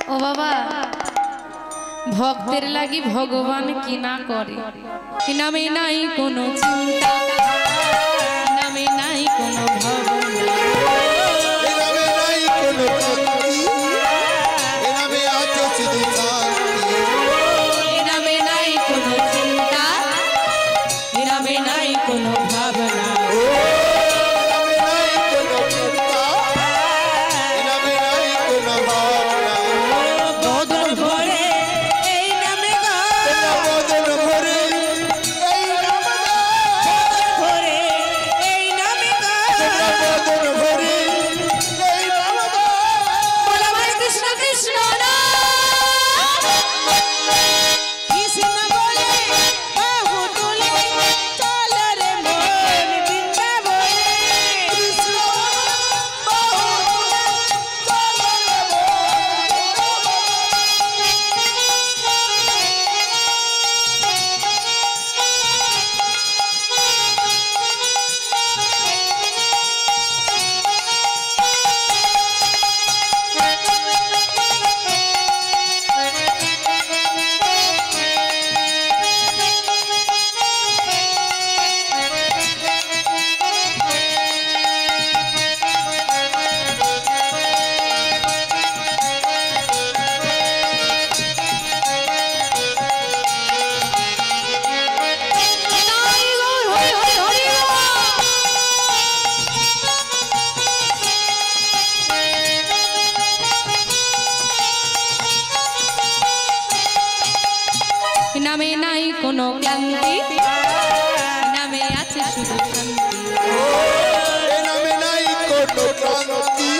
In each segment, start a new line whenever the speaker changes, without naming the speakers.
ও বাবা ভক্তের লাগি ভগবান কি না করে কি নামে নাই কোনো চিন্তা নামে নাই কোনো ভাবনা
নামে নাই কোনো ভক্তি নামে আছে শুধু শান্তি
নামে নাই কোনো চিন্তা নামে নাই কোনো ভাবনা
নামে নাই কোনো চিন্তা নামে নাই কোনো ভাবনা
বদন ভরে এই নামে গা
বদন ভরে এই নামে গা
ভরে এই নামে গা
বদন ভরে এই নামে গা
বলা হরে কৃষ্ণ কৃষ্ণ কৃষ্ণ বলে বাহু তুলে চল রে মন বৃন্দাবনে
কৃষ্ণ বাহু তুলে চল রে
নামে নাই কোনো ক্লান্তি নামে আছে শুধু শান্তি
নামে নাই কোনো ক্লান্তি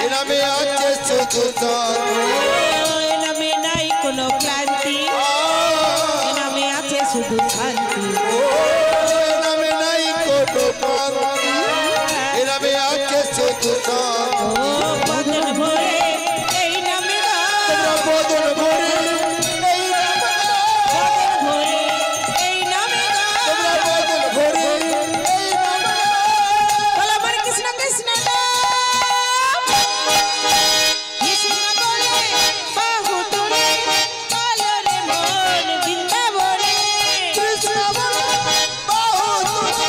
নামে আছে শুধু শান্তি
নামে নাই কোনো ক্লান্তি নামে আছে শুধু শান্তি
নামে নাই কোনো ক্লান্তি নামে আছে শুধু শান্তি
বদন ভরে এই নামে গা
বদন ভরে এই নামে গা
বদন ভরে এই নামে গা
বদন ভরে এই নামে গা
বলা হরে কৃষ্ণ কৃষ্ণ কৃষ্ণ বলে বাহু তুলে চল রে মন বৃন্দাবনে
কৃষ্ণ বলে বাহু তুলে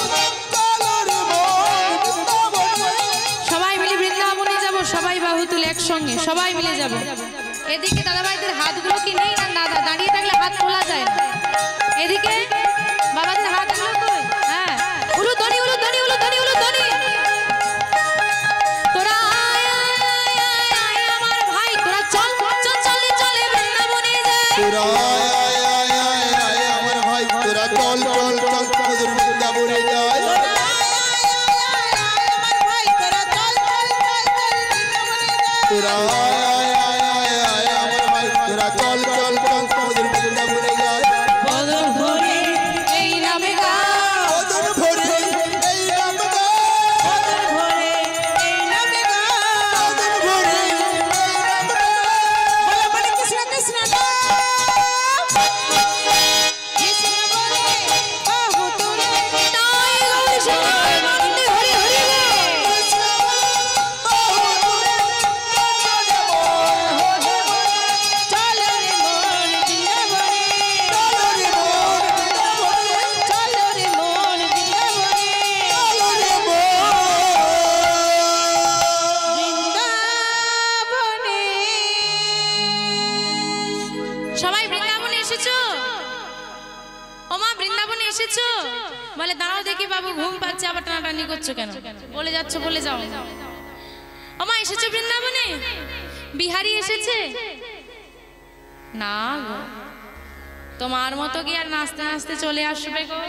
চল রে মন বৃন্দাবনে
সবাই মিলে বৃন্দাবনে যাব সবাই বাহু তুলে একসঙ্গে সবাই মিলে যাব এদিকে দাদাভাইদের হাতগুলো কি নেই না দাদা দাঁড়িয়ে থাকলে হাত তোলা যায় না এদিকে বাবাদের হাতগুলো কই হ্যাঁ উলু ধনি উলু ধনি উলু ধনি উলু ধনি তোরা আয়, আয়, আয়, আয়, আয়, আমার ভাই তোরা চল চল চলে চলে বৃন্দাবনে যায়
তোরা আয় আয় আয় আয় আয় আমার ভাই তোরা চল চল চল মধুর বৃন্দাবনে যায়
তোরা আয়, আয়, আয়, আয়, আয়, আমার ভাই তোরা চল চল চল চল বৃন্দাবনে যায়
তোরা আয় আয় আয় আয় আয় আমার ভাই তোরা চল চল চল মধুর বৃন্দাবনে যায়
বদন ভরে এই নামে গা
বদন ভরে এই নাম গা
বদন ভরে এই নামে গা
বদন ভরে এই নাম গা
বলা হরে কৃষ্ণ কৃষ্ণ কৃষ্ণ বলে বাহু তুলে তাই গৌরী সবাই বন্দে হরি হরি
কৃষ্ণ বলে বাহু তুলে চল রে মন
চল রে মন বৃন্দাবনে
চল রে মন বৃন্দাবনে
চল রে মন
চল রে মন
বৃন্দাবনে সবাই বৃন্দাবনে এসেছো ওমা বৃন্দাবনে এসেছো বলে দাঁড়াও দেখি বাবু ঘুম পাচ্ছে আবার টানাটানি করছো কেন বলে যাচ্ছ বলে যাও ওমা এসেছো বৃন্দাবনে বিহারি এসেছে না গো তোমার মতো কি আর নাচতে নাচতে চলে আসবে গো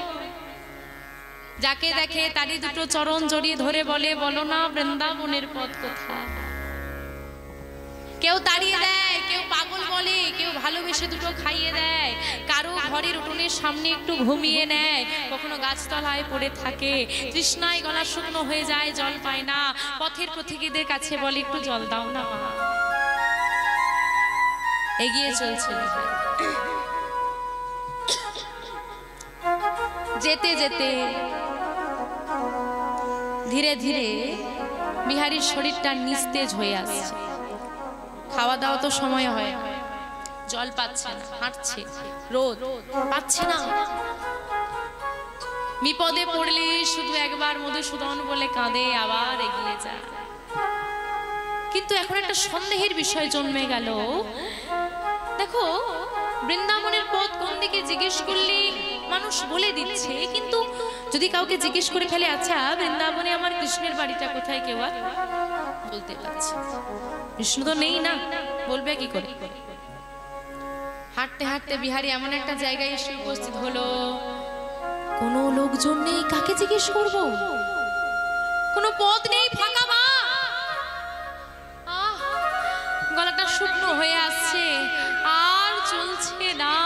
যাকে দেখে তারই দুটো চরণ জড়িয়ে ধরে বলে বলো না বৃন্দাবনের পথ কোথায় কেউ তাড়িয়ে দেয় কেউ পাগল বলে কেউ ভালোবেসে দুটো খাইয়ে দেয় কারো ঘরের উঠোনের সামনে একটু ঘুমিয়ে নেয় কখনো গাছতলায় পড়ে থাকে তৃষ্ণায় গলা শুকনো হয়ে যায় জল পায় না পথের পথিকীদের কাছে বলে একটু জল দাও না মা এগিয়ে চলছে যেতে যেতে ধীরে ধীরে বিহারীর শরীরটা নিস্তেজ হয়ে আসছে খাওয়া দাওয়া তো সময় হয়, জল পাচ্ছে না, হাঁটছে, রোদ পাচ্ছে না, বিপদে পড়লে শুধু একবার মধুসূদন বলে কাঁদে, আবার এগিয়ে যায়। কিন্তু এখন একটা সন্দেহের বিষয় জন্মে গেল। দেখো বৃন্দাবনের পথ কোন দিকে জিজ্ঞেস করলে মানুষ বলে দিচ্ছে, কিন্তু যদি কাউকে জিজ্ঞেস করে ফেলে, আচ্ছা বৃন্দাবনে আমার কৃষ্ণের বাড়িটা কোথায়, কেউ আর বলতে পারছে, কৃষ্ণ তো নেই না, বলবে কি করে? হাঁটতে হাঁটতে বিহারী এমন একটা জায়গায় এসে উপস্থিত হলো, কোনো লোকজন নেই, কাকে জিজ্ঞেস করব? কোনো পথ নেই, ফাঁকা বা গলাটা শুকনো হয়ে আসছে, আর চলছে না।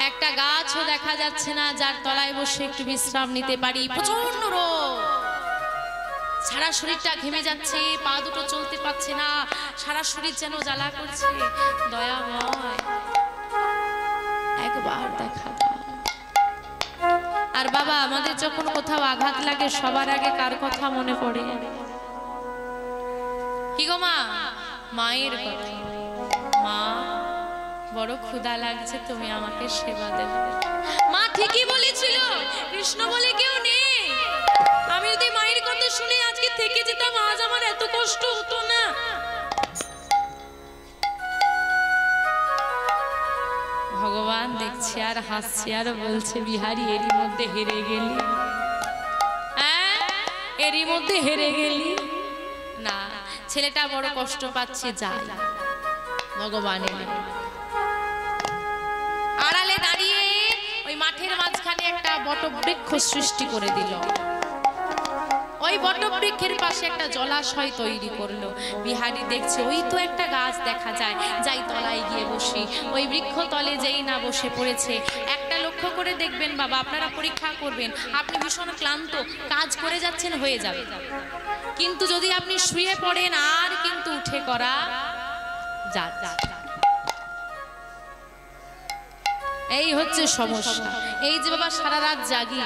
একটা গাছও দেখা যাচ্ছে না যার তলায় বসে একটু বিশ্রাম নিতে পারি। প্রচন্ড রোদ, সারা শরীরটা ঘেমে যাচ্ছে, পা দুটো চলতে পারছে না, সারা শরীর যেন জ্বালা করছে। দয়াময় একবার দেখা দাও। আর বাবা, আমাদের যখন কোথাও আঘাত লাগে সবার আগে কার কথা মনে পড়ে? কি গো মা? মায়ের কথা। মা বড় ক্ষুধা লাগছে, তুমি আমাকে সেবা দেবে। মা ঠিকই বলেছিল, কৃষ্ণ বলে কেউ নেই। আমি যদি মায়ের কথা শুনে আজকে থেকে যেতাম, আজ আমার এত কষ্ট হতো না। ভগবান দেখছে আর হাসছে আর বলছে, বিহারী এরই মধ্যে হেরে গেলি, এরই মধ্যে হেরে গেলি না। ছেলেটা বড় কষ্ট পাচ্ছে, যায় ভগবানের আড়ালে দাঁড়িয়ে ওই মাঠের মাঝখানে একটা বটবৃক্ষ সৃষ্টি করে দিল। ওই বটবৃক্ষের পাশে একটা জলাশয় তৈরি করলো। বিহারী দেখছে ওই তো একটা গাছ দেখা যায়, যাই তলায় গিয়ে বসি। ওই বৃক্ষ তলে যেই না বসে পড়েছে, একটা লক্ষ্য করে দেখবেন বাবা, আপনারা পরীক্ষা করবেন, আপনি ভীষণ ক্লান্ত, কাজ করে যাচ্ছেন, হয়ে যাবে, কিন্তু যদি আপনি শুয়ে পড়েন আর কিন্তু উঠে করা যায়। এই হচ্ছে সমস্যা। এই যে বাবা সারা রাত জাগি,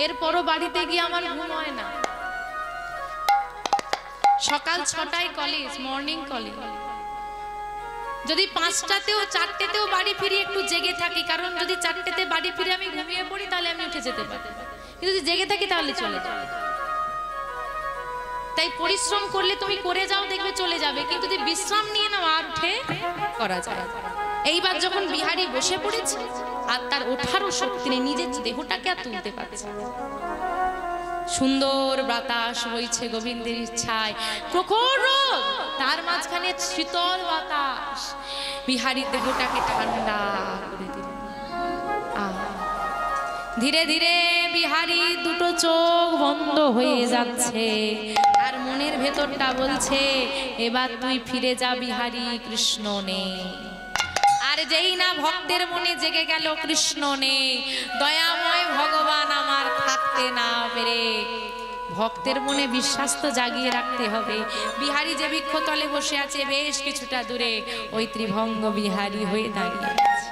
এরপরও বাড়িতে গিয়ে আমার ঘুম হয় না। সকাল 6টায় কলেজ, মর্নিং কলেজ, যদি 5টাতেও 4টেতেও বাড়ি ফিরে একটু জেগে থাকি, কারণ যদি 4টেতে বাড়ি ফিরে আমি ঘুমিয়ে পড়ি তাহলে আমি উঠে যেতে পারি, কিন্তু যদি জেগে থাকি তাহলে চলে যাবে। তাই পরিশ্রম করলে তুমি করে যাও, দেখবে চলে যাবে, কিন্তু যদি বিশ্রাম নিয়ে নাও আর উঠে করা যায়। এইবার যখন বিহারী বসে পড়েছে আর তার ওঠারও শক্তি নেই, নিজের দেহটাকে আর তুলতে পারছে। সুন্দর বাতাস বইছে গোবিন্দের ইচ্ছায়, প্রখর রোদ, তার মাঝখানে শীতল বাতাস বিহারীর দেহটাকে ঠান্ডা করে দিল। ধীরে ধীরে বিহারী দুটো চোখ বন্ধ হয়ে যাচ্ছে, আর মনের ভেতরটা বলছে, এবার তুই ফিরে যা বিহারী, কৃষ্ণ নেই। আর যেই না ভক্তের মনে জেগে গেল কৃষ্ণ নেই, দয়াময় ভগবান আমার থাকতে না পেরে, ভক্তের মনে বিশ্বাস তো জাগিয়ে রাখতে হবে। বিহারী যে বৃক্ষতলে বসে আছে বেশ কিছুটা দূরে, ওই ত্রিভঙ্গ বিহারী হয়ে দাঁড়িয়ে আছে।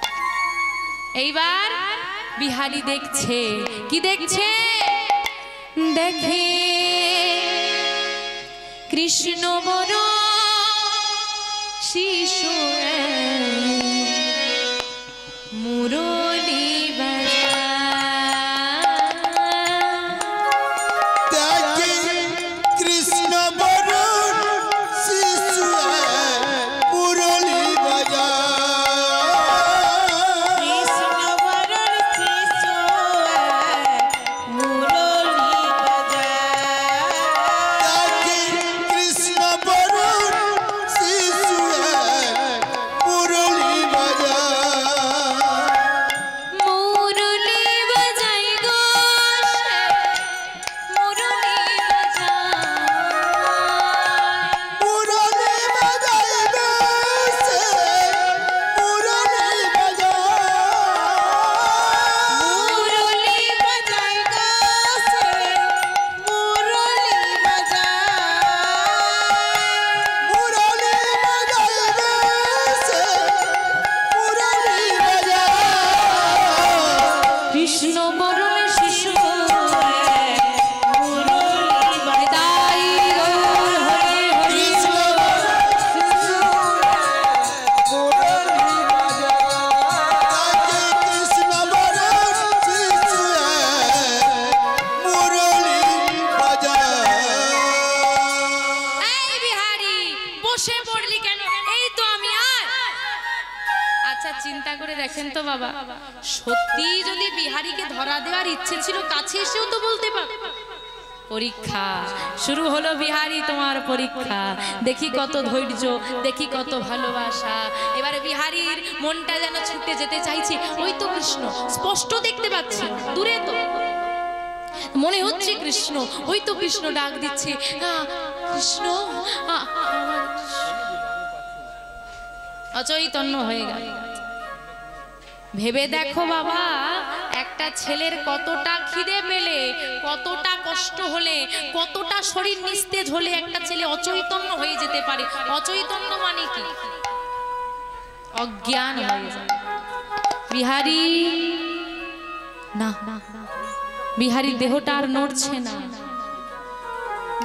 এইবার বিহারী দেখছে, কি দেখছে? দেখে কৃষ্ণ বড় শিশু মুরলী
মুরলী
বসে পড়লি কেন? এই তো আমি। আর আচ্ছা চিন্তা করে দেখেন তো বাবা, সত্যি যদি বিহারীকে ধরা দেওয়ার ইচ্ছে ছিল কাছে এসেও তো বলতে পার। পরীক্ষা শুরু হলো বিহারী, তোমার পরীক্ষা। দেখি কত ধৈর্য, দেখি কত ভালোবাসা। এবারে বিহারীর মনটা যেন ছুটে যেতে চাইছে। ওই তো কৃষ্ণ স্পষ্ট দেখতে পাচ্ছি, দূরে তো মনে হচ্ছে কৃষ্ণ। ওই তো কৃষ্ণ ডাক দিচ্ছে, কৃষ্ণ। অচৈতন্য হয়ে গেল। ভেবে দেখো বাবা, একটা ছেলের কতটা খিদে পেলে, কতটা কষ্ট হলে, কতটা শরীর নিস্তেজ হলে একটা ছেলে অচৈতন্য হয়ে যেতে পারে। অচৈতন্য মানে কি? অজ্ঞান হয়ে যায়। বিহারী না, বিহারীর দেহটা আর নড়ছে না,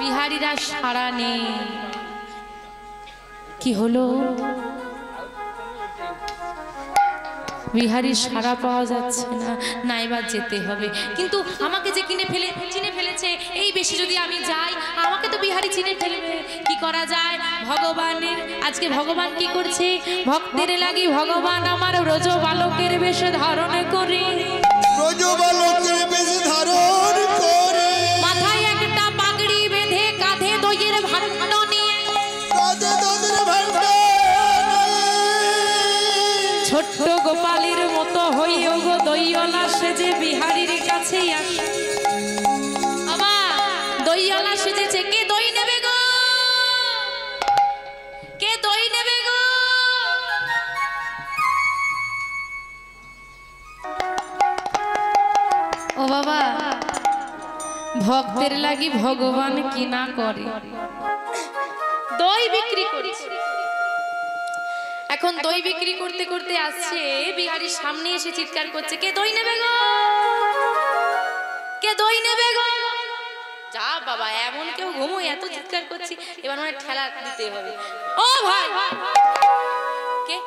বিহারীরা সারা নেই। কি হলো? বিহারী সারা পাওয়া যাচ্ছে না। না এবার যেতে হবে, কিন্তু আমাকে যে চিনে ফেলেছে, এই বেশি যদি আমি যাই আমাকে তো বিহারী চিনে ফেলবে। কি করা যায়? ভগবানের আজকে ভগবান কি করছে? ভক্তের লাগি ভগবান আমার ব্রজ বালকের বেশ ধারণ করে,
ব্রজ বালকের বেশ ধারণ করে,
মাথায় একটা পাগড়ি বেঁধে, কাঁধে দইয়ের ভাণ্ড নিয়ে,
কাঁধে দইয়ের ভাণ্ড,
ছোট্ট গোপালের মতো হইও গো দইওয়ালা সেজে বিহারীর কাছেই আসে। বাবা দইওয়ালা সেজেছে, কে দই নেবে গো? কে দই নেবে গো? ও বাবা, ভক্তের লাগি ভগবান কি না করে, দই বিক্রি করেছে। এখন দই বিক্রি করতে করতে আসছে, বিহারীর সামনে এসে চিৎকার করছে, কে দই নেবে গো? কে দই নেবে গো? যা বাবা, এমন কেউ ঘুমোয়, এত চিৎকার করছি, এবার মানে ঠেলা দিতে হবে। ও ভাই, কে?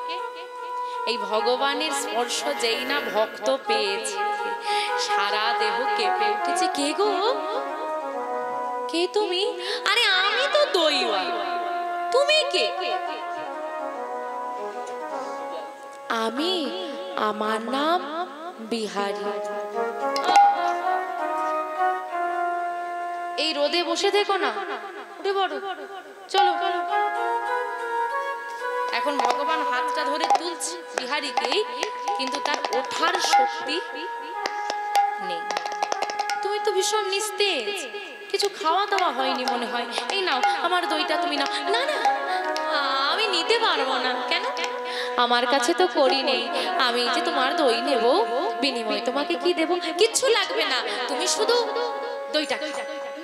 এই ভগবানের স্পর্শ যেই না ভক্ত পেয়েছে, সারা দেহ কেঁপে উঠেছে। কে গো? কে তুমি? আরে আমি তো দইওয়ালা। তুমি কে? আমি, আমার নাম বিহারী। এই রোদে বসে দেখো না, উঠে পড়ো, চলো। এখন ভগবান হাতটা ধরে তুলছে বিহারীকে, কিন্তু তার ওঠার শক্তি নেই। তুমি তো ভীষণ নিস্তেজ, কিছু খাওয়া দাওয়া হয়নি মনে হয়। এই নাও আমার দইটা, তুমি নাও। না না, আমি নিতে পারবো না। কেন? আমার কাছে তো করি নেই। আমি যে তোমার দই নেব, বিনিময়ে তোমাকে কি দেব? কিচ্ছু লাগবে না, তুমি শুধু দইটা।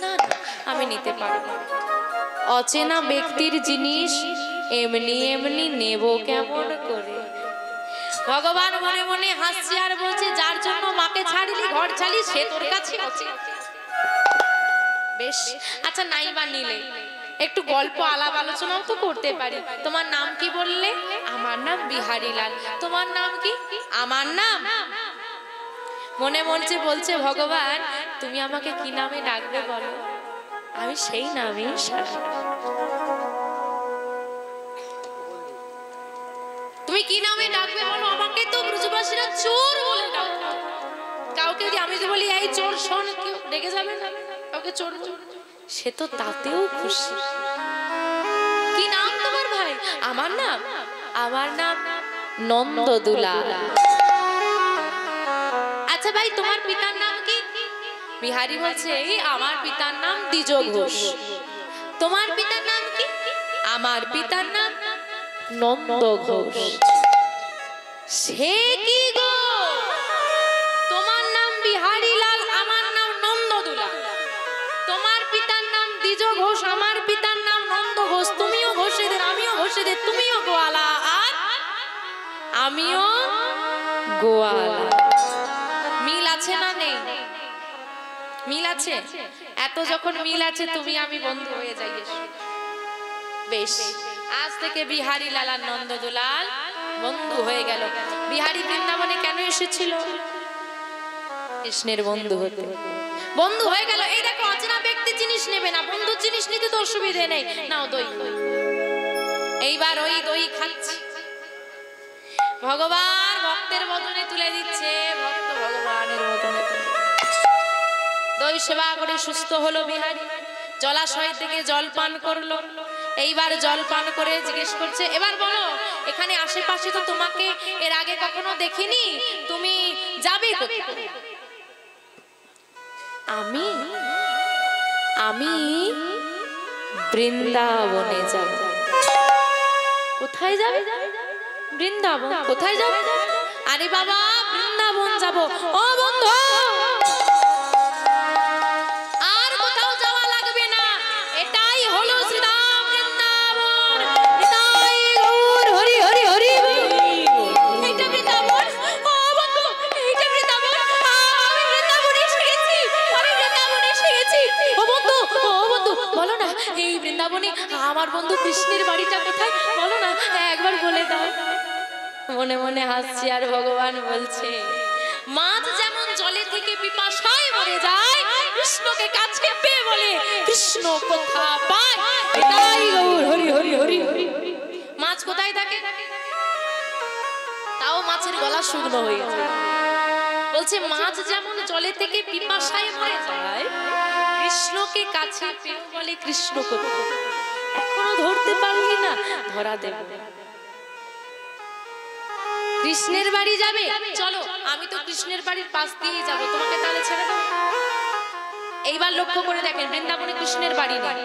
না না, আমি নিতে পারবো না। অচেনা ব্যক্তির জিনিস এমনি এমনি নেব কেমন করে? ভগবান মনে মনে হাসছে আর বলছে, যার জন্য মাকে ছাড়লি, ঘর ছাড়লি, সে তোর কাছে আছে। বেশ, আচ্ছা নাই বা নিলে, একটু গল্প আলাপ আলোচনাও তো করতে পারি। তোমার নাম কি বললে? আমার নাম বিহারী লাল। তোমার নাম কি? আমার নাম। মনে মনে বলছে ভগবান, তুমি আমাকে কি নামে ডাকবে বলো, আমি সেই নামেই সারা। তুমি কি নামে ডাকবে বলো আমাকে? তো ব্রজবাসীরা চোর বলে ডাকবে। কাউকে যদি আমি বলি এই চোর শোন, কেউ রেগে যাবে না? কাউকে চোর বলে, সে তো তাতেও খুশি। কি নাম তোমার ভাই? আমার নাম, আমার নাম নন্দদুলাল। আচ্ছা ভাই, তোমার পিতার নাম কি? বিহারী বলছে, আমার পিতার নাম দ্বিজ ঘোষ। তোমার পিতার নাম কি? আমার পিতার নাম নন্দ ঘোষ। সে কি গো, তোমার নাম বিহারী লাল, আমার নাম নন্দদুলাল। তোমার পিতার নাম দ্বিজ ঘোষ, আমার পিতার নাম নন্দ ঘোষ। তুমিও ঘোষেদের, আমিও ঘোষেদের, তুমিও গোয়ালা আর আমিও গোয়ালা। মিল আছে না নেই? মিল আছে। এত যখন মিল আছে, তুমি আমি বন্ধু হয়ে যাই। বেশ, আজ থেকে বিহারী লাল আর নন্দদুলাল বন্ধু হয়ে গেল। বিহারী বৃন্দাবনে কেন এসেছিল? কৃষ্ণের বন্ধু হতে। বন্ধু হয়ে গেল। এই দেখো, অচেনা ব্যক্তি জিনিস নেবে না, বন্ধুর জিনিস নিতে তো অসুবিধে নেই। নাও দই। এইবার ওই দই খাচ্ছে, ভগবান ভক্তের বদনে তুলে দিচ্ছে, ভক্ত ভগবানের বদনে দই সেবা করে সুস্থ হলো বিহারী। জলাশয় থেকে জল পান করলো। এইবার জল পান করে জিজ্ঞেস করছে, এবার বলো এখানে আশেপাশে তো তোমাকে এর আগে কখনো দেখিনি, তুমি যাবে কোথায়? আমি আমি বৃন্দাবনে যাব। কোথায় যাবে? বৃন্দাবন। কোথায় যাবে? আরে বাবা বৃন্দাবন যাব। ও বন্ধু আর কোথাও যাওয়া লাগবে না, এটাই হলো শ্রীধাম বৃন্দাবন। এটাই গৌর হরি হরি হরি। এইটা বৃন্দাবন। ও বন্ধু এইটা বৃন্দাবন। আমি বৃন্দাবনে এসে গেছি, আমি বৃন্দাবনে এসে গেছি। ও বন্ধু বলো না এই বৃন্দাবনে আমার বন্ধু কৃষ্ণের বাড়িটা কোথায়, বলো না একবার বলে দাও। মনে মনে হাসছে আর ভগবান বলছে, মাছ যেমন জলে থেকে পিপাসায় মরে যায়, কৃষ্ণকে কাছে পেয়ে বলে কৃষ্ণ কোথা পায়। এটাই গৌর হরি হরি হরি হরি। মাছ কোথায় থাকে? তাও মাছের গলা শুকনো হয়ে গেছে। বলছে মাছ যেমন জলে থেকে পিপাসায় মরে যায়, কৃষ্ণকে কাছে পেয়ে বলে কৃষ্ণ কোথা। এখনো ধরতে পারলি না, ধরা দেব। কৃষ্ণের বাড়ি যাবে, চলো আমি তো কৃষ্ণের বাড়ির পাশ দিয়ে যাবো, তোমাকে তাহলে ছেড়ে দাও। এইবার লক্ষ্য করে দেখেন বৃন্দাবনে কৃষ্ণের বাড়ি নেই,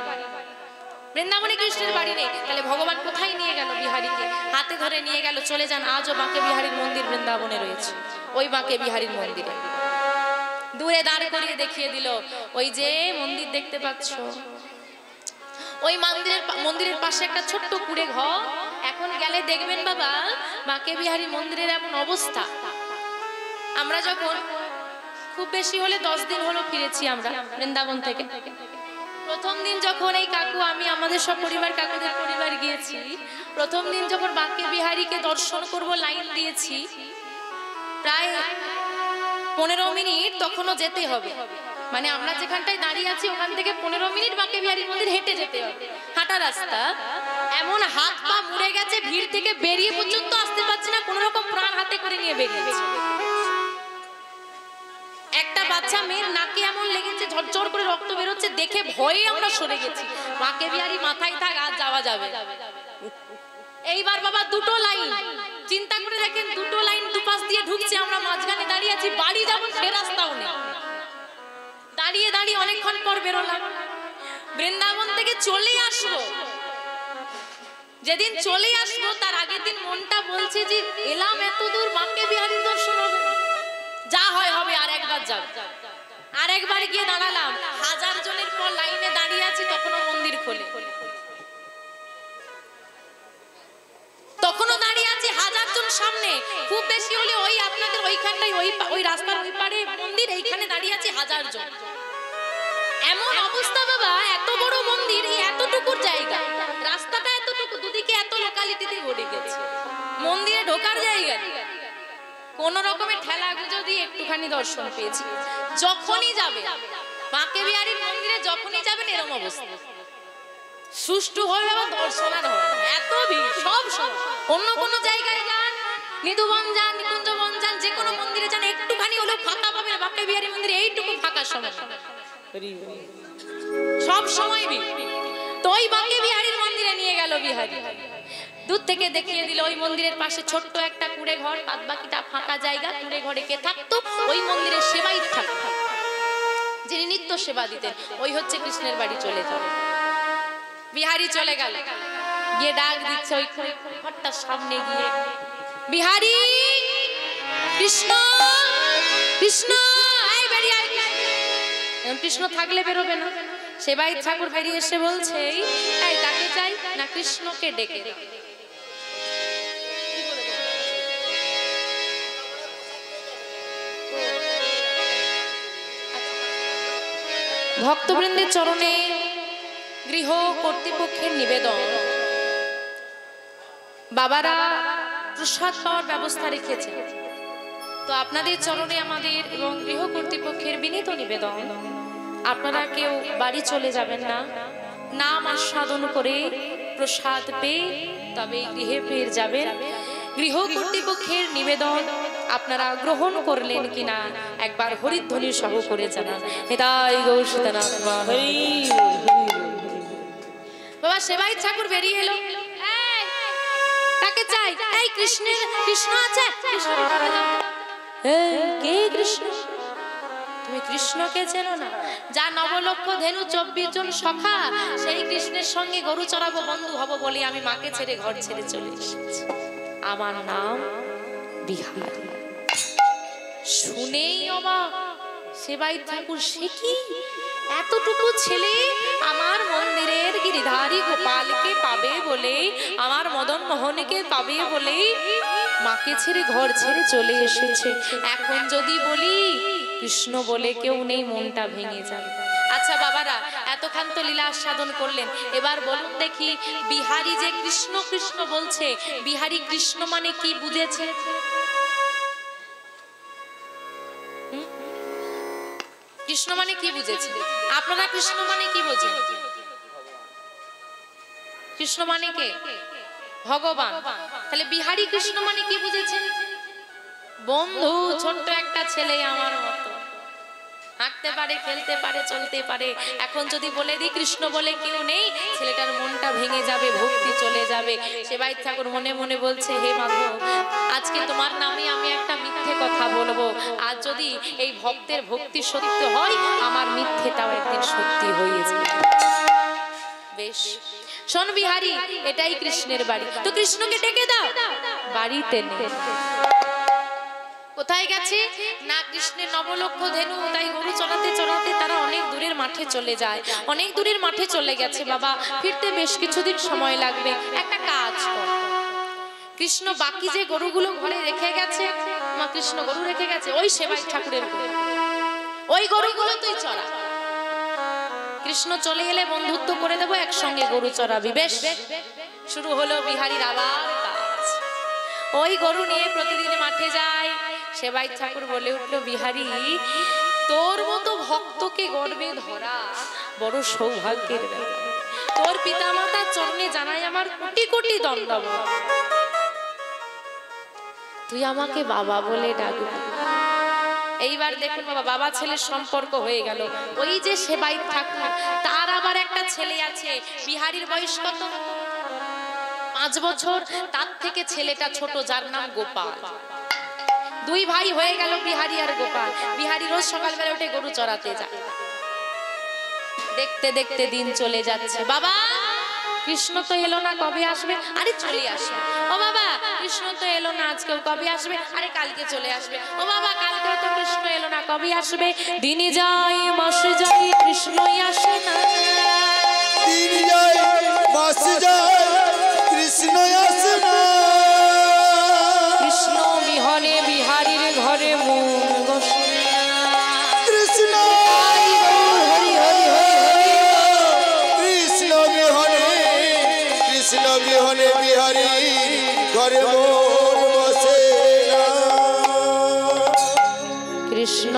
বৃন্দাবনে কৃষ্ণের বাড়ি নেই। তাহলে ভগবান কোথায় নিয়ে গেল? বিহারীকে হাতে ধরে নিয়ে গেল। চলে যান, আজও বাঁকে বিহারীর মন্দির বৃন্দাবনে রয়েছে। ওই বাঁকে বিহারীর মন্দিরে দূরে দাঁড় করিয়ে দেখিয়ে দিল, ওই যে মন্দির দেখতে পাচ্ছ, ওই মন্দিরের পাশে একটা ছোট্ট কুড়ে ঘর। এখন গেলে দেখবেন বাবা বাঁকে বিহারী মন্দিরের এমন অবস্থা। আমরা যখন খুব বেশি হলে 10 দিন হলো ফিরেছি আমরা বৃন্দাবন থেকে। প্রথম দিন যখন এই কাকু আমি আমাদের সব পরিবার কাকুদের পরিবার গিয়েছি, প্রথম দিন যখন বাঁকে বিহারীকে দর্শন করব লাইন দিয়েছি, প্রায় 15 মিনিট তখনও যেতে হবে। মানে আমরা যেখানটায় দাঁড়িয়ে আছি ওখান থেকে 15 মিনিট বাঁকে বিহারী মন্দির হেঁটে যেতে হবে, হাঁটা রাস্তা। এমন হাত পা মুড়ে গেছে, ভিড় থেকে বেরিয়ে পর্যন্ত আসতে পারছি না, কোন রকম প্রাণ হাতে করে নিয়ে বেরিয়েছি। একটা বাচ্চা মেয়ের নাকে এমন লেগেছে, ঝরঝর করে রক্ত বেরোচ্ছে, দেখে ভয়ে আমরা সরে গেছি। বাঁকে বিহারী মাথায় থাক, আর যাওয়া যাবে। এইবার বাবা দুটো লাইন, চিন্তা করে দেখেন দুটো লাইন দুপাশ দিয়ে ঢুকছে, আমরা মাঝখানে দাঁড়িয়ে আছি, বাড়ি যাবো সে রাস্তাও নেই। দাঁড়িয়ে দাঁড়িয়ে অনেকক্ষণ পর বেরোলাম, বৃন্দাবন থেকে চলে আসবো। যেদিন চলে আসবো তার আগের দিন মনটা বলছে যে এলাম এত দূর, বাঁকে বিহারীর দর্শন হবে, যা হয় হবে, আর একবার যাব। আর একবার গিয়ে দাঁড়ালাম, 1000 জনের পর লাইনে দাঁড়িয়ে আছি, তখনও মন্দির খোলে। তখনও দাঁড়িয়ে আছি 1000 জন সামনে, খুব বেশি হলে ওই আপনাদের ওইখানটাই ওই রাস্তার ওই পারে মন্দির, এইখানে দাঁড়িয়ে আছি 1000 জন। এমন অবস্থা বাবা, এত বড় মন্দির, এই এতটুকুর জায়গা, রাস্তাটা এতটুকু, দুদিকে এত লোকালিটিতে ভরে গেছে, মন্দিরে ঢোকার জায়গা কোন রকমের ঠেলা গুজো দিয়ে একটুখানি দর্শন পেয়েছি। যখনই যাবে বাঁকে বিহারীর মন্দিরে, যখনই যাবেন এরকম অবস্থা, সুষ্ঠু হয়ে যাবে দর্শন আর হবে না, এত ভিড়। সব সময় অন্য কোনো জায়গায় যান, নিধুবন যান, নিকুঞ্জবন যান, যে কোনো মন্দিরে যান, একটুখানি হলেও ফাঁকা পাবেন। বাঁকে বিহারী মন্দিরে এইটুকু ফাঁকা সময়, সব সময় ভিড়। তো ওই বাঁকে বিহারীর মন্দিরে নিয়ে গেল বিহারী, দূর থেকে দেখিয়ে দিল ওই মন্দিরের পাশে ছোট্ট একটা কুড়ে ঘর, বাদ বাকিটা ফাঁকা জায়গা। কুড়ে ঘরে কে থাকতো? ওই মন্দিরের সেবাই থাকতো, যিনি নিত্য সেবা দিতেন। ওই হচ্ছে কৃষ্ণের বাড়ি। চলে যাবে বিহারী, চলে গেল, গিয়ে ডাক দিচ্ছে ওই ঘরটার সামনে গিয়ে, বিহারী কৃষ্ণ কৃষ্ণ, এই বেরিয়ে আয়। কৃষ্ণ থাকলে বেরোবে না। সেবাই ঠাকুর বেরিয়ে এসে বলছে, এই কাকে চাই না? কৃষ্ণকে ডেকে। ভক্তবৃন্দের চরণে গৃহ কর্তৃপক্ষের নিবেদন, বাবারা প্রসাদ পাওয়ার ব্যবস্থা রেখেছে। তো আপনাদের চরণে আমাদের এবং গৃহ কর্তৃপক্ষের বিনীত নিবেদন, আপনারা কেউ বাড়ি চলে যাবেন না, নাম আস্বাদন করে প্রসাদ পেয়ে তবে গৃহে ফিরে যাবেন। গৃহ কর্তৃপক্ষের নিবেদন আপনারা গ্রহণ করলেন কিনা একবার হরিধ্বনি সহ করে জানান। হেতাই গৌর সীতানাথ বাবা। সেবাই ঠাকুর বেরিয়ে এলো। কাকে চাই? এই কৃষ্ণের, কৃষ্ণ আছে? কে কৃষ্ণ? তুমি কৃষ্ণকে চেনো না? যা নবলক্ষ ধেনু 24 জন সখা, সেই কৃষ্ণের সঙ্গে গরু চড়াবো, বন্ধু হব বলে আমি মাকে ছেড়ে ঘর ছেড়ে চলে এসেছি। আমার নাম বিহারী। শুনেই অবাক সেবাই ঠাকুর, সে কি এতটুকু ছেলে আমার মন্দিরের গিরিধারী গোপালকে পাবে বলে, আমার মদন মোহনকে পাবে বলে মাকে ছেড়ে ঘর ছেড়ে চলে এসেছে। এখন যদি বলি কৃষ্ণ বলে কেউ নেই, মনটা ভেঙে যাবে। আচ্ছা বাবারা, এতক্ষণ তো লীলা আস্বাদন করলেন, এবার বলুন দেখি বিহারী যে কৃষ্ণ কৃষ্ণ বলছে, বিহারী কৃষ্ণ মানে কি বুঝেছে? কৃষ্ণ মানে কি বুঝেছে? আপনারা কৃষ্ণ মানে কি বোঝেন? কৃষ্ণ মানে কে? ভগবান। তাহলে বিহারী কৃষ্ণ মানে কি বুঝেছেন? বন্ধু, ছোট্ট একটা ছেলে আমার মতো, হাঁটতে পারে, খেলতে পারে, চলতে পারে। এখন যদি বলে দিই কৃষ্ণ বলে কেউ নেই, ছেলেটার মনটা ভেঙে যাবে, ভক্তি চলে যাবে। সেবাই ঠাকুর মনে মনে বলছে, হে মাধব, আজকে তোমার নামে আমি একটা মিথ্যে কথা বলবো। আর যদি এই ভক্তের ভক্তি সত্য হয়, আমার মিথ্যেটাও একদিন সত্যি হয়ে যাবে। বেশ, শোন বিহারী, এটাই কৃষ্ণের বাড়ি, তো কৃষ্ণকে ডেকে দাও। বাড়িতে নেই। কোথায় গেছে না? কৃষ্ণের নবলক্ষ ধেনু, তাই গরু চড়াতে চড়াতে তারা অনেক দূরের মাঠে চলে যায়। অনেক দূরের মাঠে চলে গেছে বাবা, ফিরতে বেশ কিছুদিন সময় লাগবে। একটা কাজ কর, কৃষ্ণ বাকি যে গরুগুলো ঘরে রেখে গেছে, মা কৃষ্ণ গরু রেখে গেছে, ওই সেবাই ঠাকুরের গরু, ওই গরুগুলো তুই চড়া। কৃষ্ণ চলে এলে বন্ধুত্ব করে দেবো, একসঙ্গে গরু চড়াবি। বেশ, শুরু হলো বিহারীর আবার কাজ। ওই গরু নিয়ে প্রতিদিন মাঠে যায়। সেবাই ঠাকুর বলে উঠলো, বিহারী, তোর মতো ভক্তকে গর্বে ধরা বড় সৌভাগ্যের ব্যাপার। তোর পিতামাতার চরণে জানাই আমার কোটি কোটি দণ্ডবত। তুই আমাকে বাবা বলে ডাকবি। এইবার দেখুন বাবা, বাবা ছেলের সম্পর্ক হয়ে গেল। ওই যে সেবাই ঠাকুর, তার আবার একটা ছেলে আছে। বিহারীর বয়স কত? 5 বছর। তার থেকে ছেলেটা ছোট, যার নাম গোপাল। দুই ভাই হয়ে গেল বিহারী আর গোপাল। বিহারী রোজ সকালবেলা উঠে গরু চড়াতে যায়। দেখতে দেখতে দিন চলে যাচ্ছে। বাবা, কৃষ্ণ তো এলো না, কবে আসবে? আরে চলে আসবে। ও বাবা, কৃষ্ণ তো এলো না, আজকেও কবে আসবে? আরে কালকে চলে আসবে। ও বাবা, কালকেও তো কৃষ্ণ এলো না, কবে আসবে? দিনে যায় মাসে যায়, কৃষ্ণই আসে না।
দিন যায় মাস যায়, কৃষ্ণই আসে না।
কৃষ্ণ বিহনে বিহারীর ঘরে মন বসে না।
কৃষ্ণ
হরি হরি হরি
কৃষ্ণ বিহনে, কৃষ্ণ বিহনে বিহারী ঘরে মন বসে না।
কৃষ্ণ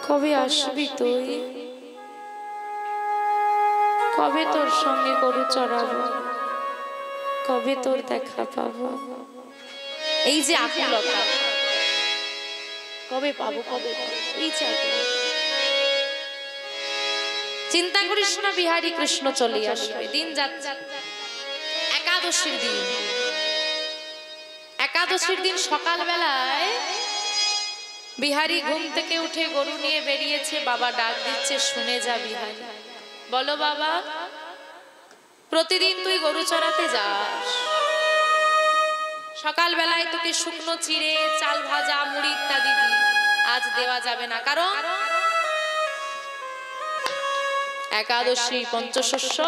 কবে আসবি তুই? কবে তোর সঙ্গে গরু চড়াবো? কবে তোর দেখা পাবো? এই যে আকুলতা, কবে পাবো, কবে পাবো, এই যে চিন্তা করিস না বিহারী, কৃষ্ণ চলে আসবে। দিন যাচ্ছে, একাদশীর দিন। একাদশীর দিন সকালবেলায় বিহারী ঘুম থেকে উঠে গরু নিয়ে বেরিয়েছে। বাবা ডাক দিচ্ছে, শুনে যা বিহারী। বলো বাবা, প্রতিদিন তুই গরু চড়াতে যাস, সকালবেলায় তোকে শুকনো চিড়ে, চাল ভাজা, মুড়ি ইত্যাদি দিই। আজ দেওয়া যাবে না, কারণ একাদশী পঞ্চশস্য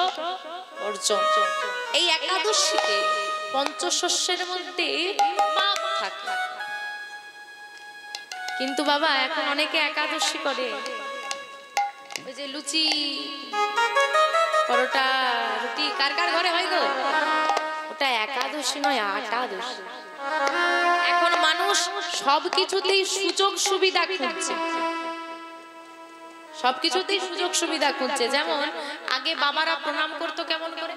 অর্জন। এই একাদশীতে পঞ্চশস্যের মধ্যে পাপ থাকে। কিন্তু বাবা, এখন অনেকে একাদশী করে, ওই যে লুচি, পরোটা, রুটি, কার কার ঘরে হয় গো? ওটা একাদশী নয়, আটাদশী। এখন মানুষ সবকিছুতেই সুযোগ সুবিধা খুঁজছে। সবকিছুতেই সুযোগ সুবিধা খুঁজছে। যেমন আগে বাবারা প্রণাম করতো কেমন করে,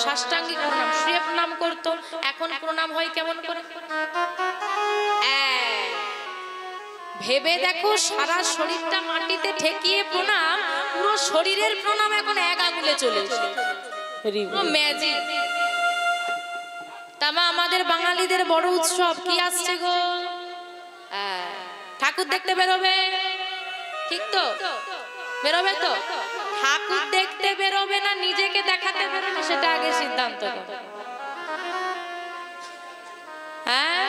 সাষ্টাঙ্গিক প্রণাম, শুয়ে প্রণাম করতো। এখন প্রণাম হয় কেমন করে, ভেবে দেখো, সারা শরীরটা মাটিতে ঠেকিয়ে প্রণাম, পুরো শরীরের প্রণাম এখন এক আঙুলে চলে এসেছে, ম্যাজিক। তামা আমাদের বাঙালিদের বড় উৎসব কি আসছে গো, ঠাকুর দেখতে বেরোবে, ঠিক তো, বেরোবে তো? ঠাকুর দেখতে বেরোবে না নিজেকে দেখাতে বেরোবে, সেটা আগে সিদ্ধান্ত করো। হ্যাঁ,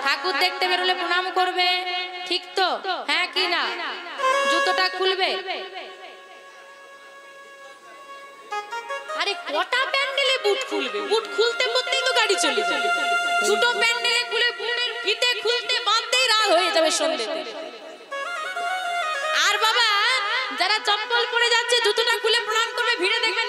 ঠাকুর দেখতে বেরোলে প্রণাম করবে, ঠিক তো? হ্যাঁ কি না? জুতোটা খুলবে। আরে কটা প্যান্ডেলে বুট খুলবে, বুট খুলতে করতেই তো গাড়ি চলে যাবে। দুটো প্যান্ডেলে খুলে বুটের ফিতে খুলতে বাঁধতেই রাত হয়ে যাবে সন্ধ্যেতে। আর বাবা যারা চপ্পল পরে যাচ্ছে জুতোটা খুলে প্রণাম করবে, ভিড়ে দেখবেন